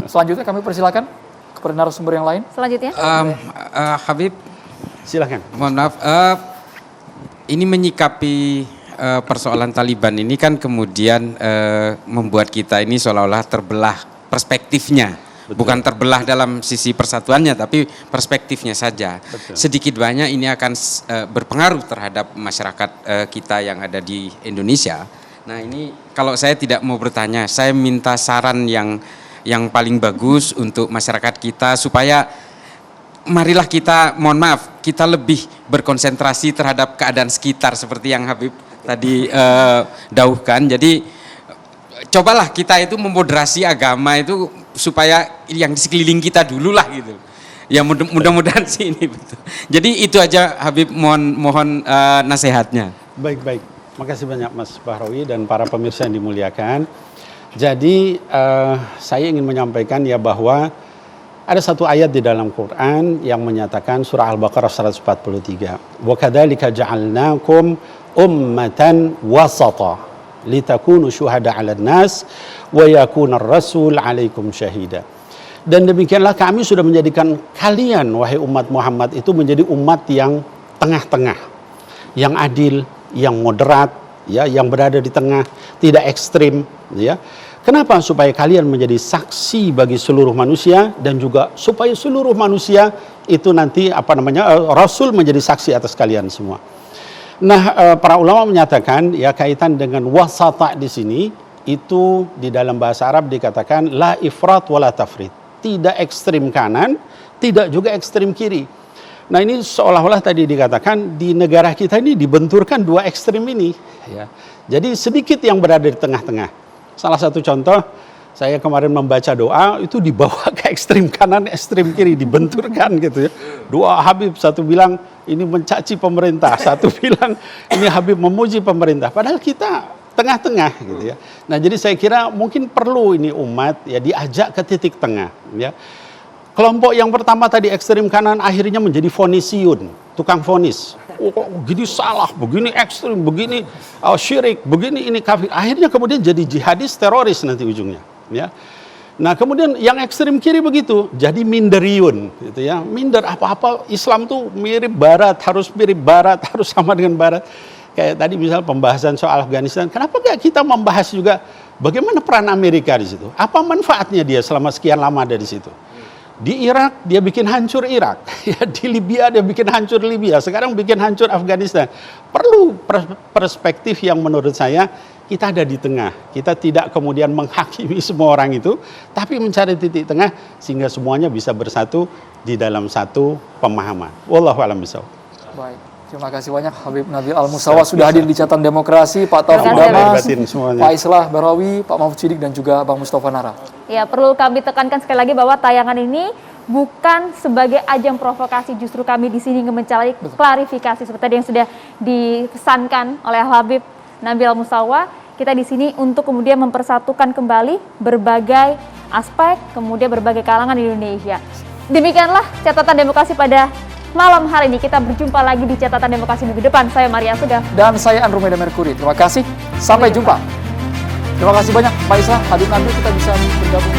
Selanjutnya kami persilakan kepada narasumber yang lain. Selanjutnya. Habib, silakan. Mohon maaf, ini menyikapi persoalan Taliban ini kan kemudian membuat kita ini seolah-olah terbelah perspektifnya. Betul. Bukan terbelah dalam sisi persatuannya, tapi perspektifnya saja. Betul. Sedikit banyak ini akan berpengaruh terhadap masyarakat kita yang ada di Indonesia. Nah ini kalau saya tidak mau bertanya, saya minta saran yang paling bagus untuk masyarakat kita supaya marilah kita, mohon maaf, kita lebih berkonsentrasi terhadap keadaan sekitar seperti yang Habib tadi dauhkan. Jadi cobalah kita itu memoderasi agama itu supaya yang di sekeliling kita dulu lah gitu. Ya mudah-mudahan sih ini betul. Jadi itu aja Habib, mohon nasihatnya. Baik. Makasih banyak Mas Bahrawi dan para pemirsa yang dimuliakan. Jadi saya ingin menyampaikan ya bahwa ada satu ayat di dalam Quran yang menyatakan surah Al-Baqarah 143. Wa kadzalika ja'alnakum ummatan wasata litakunu syuhada 'alan nas wa yakuna ar-rasul 'alaikum syahida. Dan demikianlah kami sudah menjadikan kalian wahai umat Muhammad itu menjadi umat yang tengah-tengah, yang adil, yang moderat, ya, yang berada di tengah, tidak ekstrim, ya. Kenapa? Supaya kalian menjadi saksi bagi seluruh manusia dan juga supaya seluruh manusia itu nanti Rasul menjadi saksi atas kalian semua. Nah, para ulama menyatakan ya kaitan dengan wasata di sini itu di dalam bahasa Arab dikatakan la ifrat wala tafrit. Tidak ekstrim kanan, tidak juga ekstrim kiri. Nah, ini seolah-olah tadi dikatakan di negara kita ini dibenturkan dua ekstrim ini ya. Jadi sedikit yang berada di tengah-tengah. Salah satu contoh, saya kemarin membaca doa itu dibawa ke ekstrim kanan, ekstrim kiri, dibenturkan gitu ya. Dua Habib, satu bilang ini mencaci pemerintah, satu bilang ini Habib memuji pemerintah. Padahal kita tengah-tengah gitu ya. Nah, jadi saya kira mungkin perlu ini umat ya diajak ke titik tengah ya. Kelompok yang pertama tadi ekstrim kanan akhirnya menjadi fonisiun, tukang vonis. Oh, kok begini salah, begini ekstrim, begini syirik, begini ini kafir. Akhirnya kemudian jadi jihadis, teroris nanti ujungnya. Ya. Nah kemudian yang ekstrim kiri begitu, jadi minderiun, gitu ya. Minder apa-apa Islam tuh mirip Barat, harus sama dengan Barat. Kayak tadi misal pembahasan soal Afghanistan, kenapa nggak kita membahas juga bagaimana peran Amerika di situ? Apa manfaatnya dia selama sekian lama ada di situ? Di Irak dia bikin hancur Irak, ya, di Libya dia bikin hancur Libya, sekarang bikin hancur Afghanistan. Perlu perspektif yang menurut saya kita ada di tengah. Kita tidak kemudian menghakimi semua orang itu, tapi mencari titik tengah sehingga semuanya bisa bersatu di dalam satu pemahaman. Wallahu a'lam bishawab. Baik, terima kasih banyak Habib Nabil Al-Musawa sudah hadir di Catatan Demokrasi, Pak Taufik Damas, Pak Islah Bahrawi, Pak Mahfud Siddiq dan juga Bang Mustafa Nara. Ya, perlu kami tekankan sekali lagi bahwa tayangan ini bukan sebagai ajang provokasi, justru kami di sini ingin mencari klarifikasi seperti tadi yang sudah dipesankan oleh Habib Nabil Al-Musawa. Kita di sini untuk kemudian mempersatukan kembali berbagai aspek, kemudian berbagai kalangan di Indonesia. Demikianlah Catatan Demokrasi pada malam hari ini. Kita berjumpa lagi di Catatan Demokrasi Minggu depan. Saya Maria Sugah. Dan saya Andromeda Mercury. Terima kasih. Sampai jumpa. Terima kasih banyak Pak Islah. Hadir nanti kita bisa bergabung.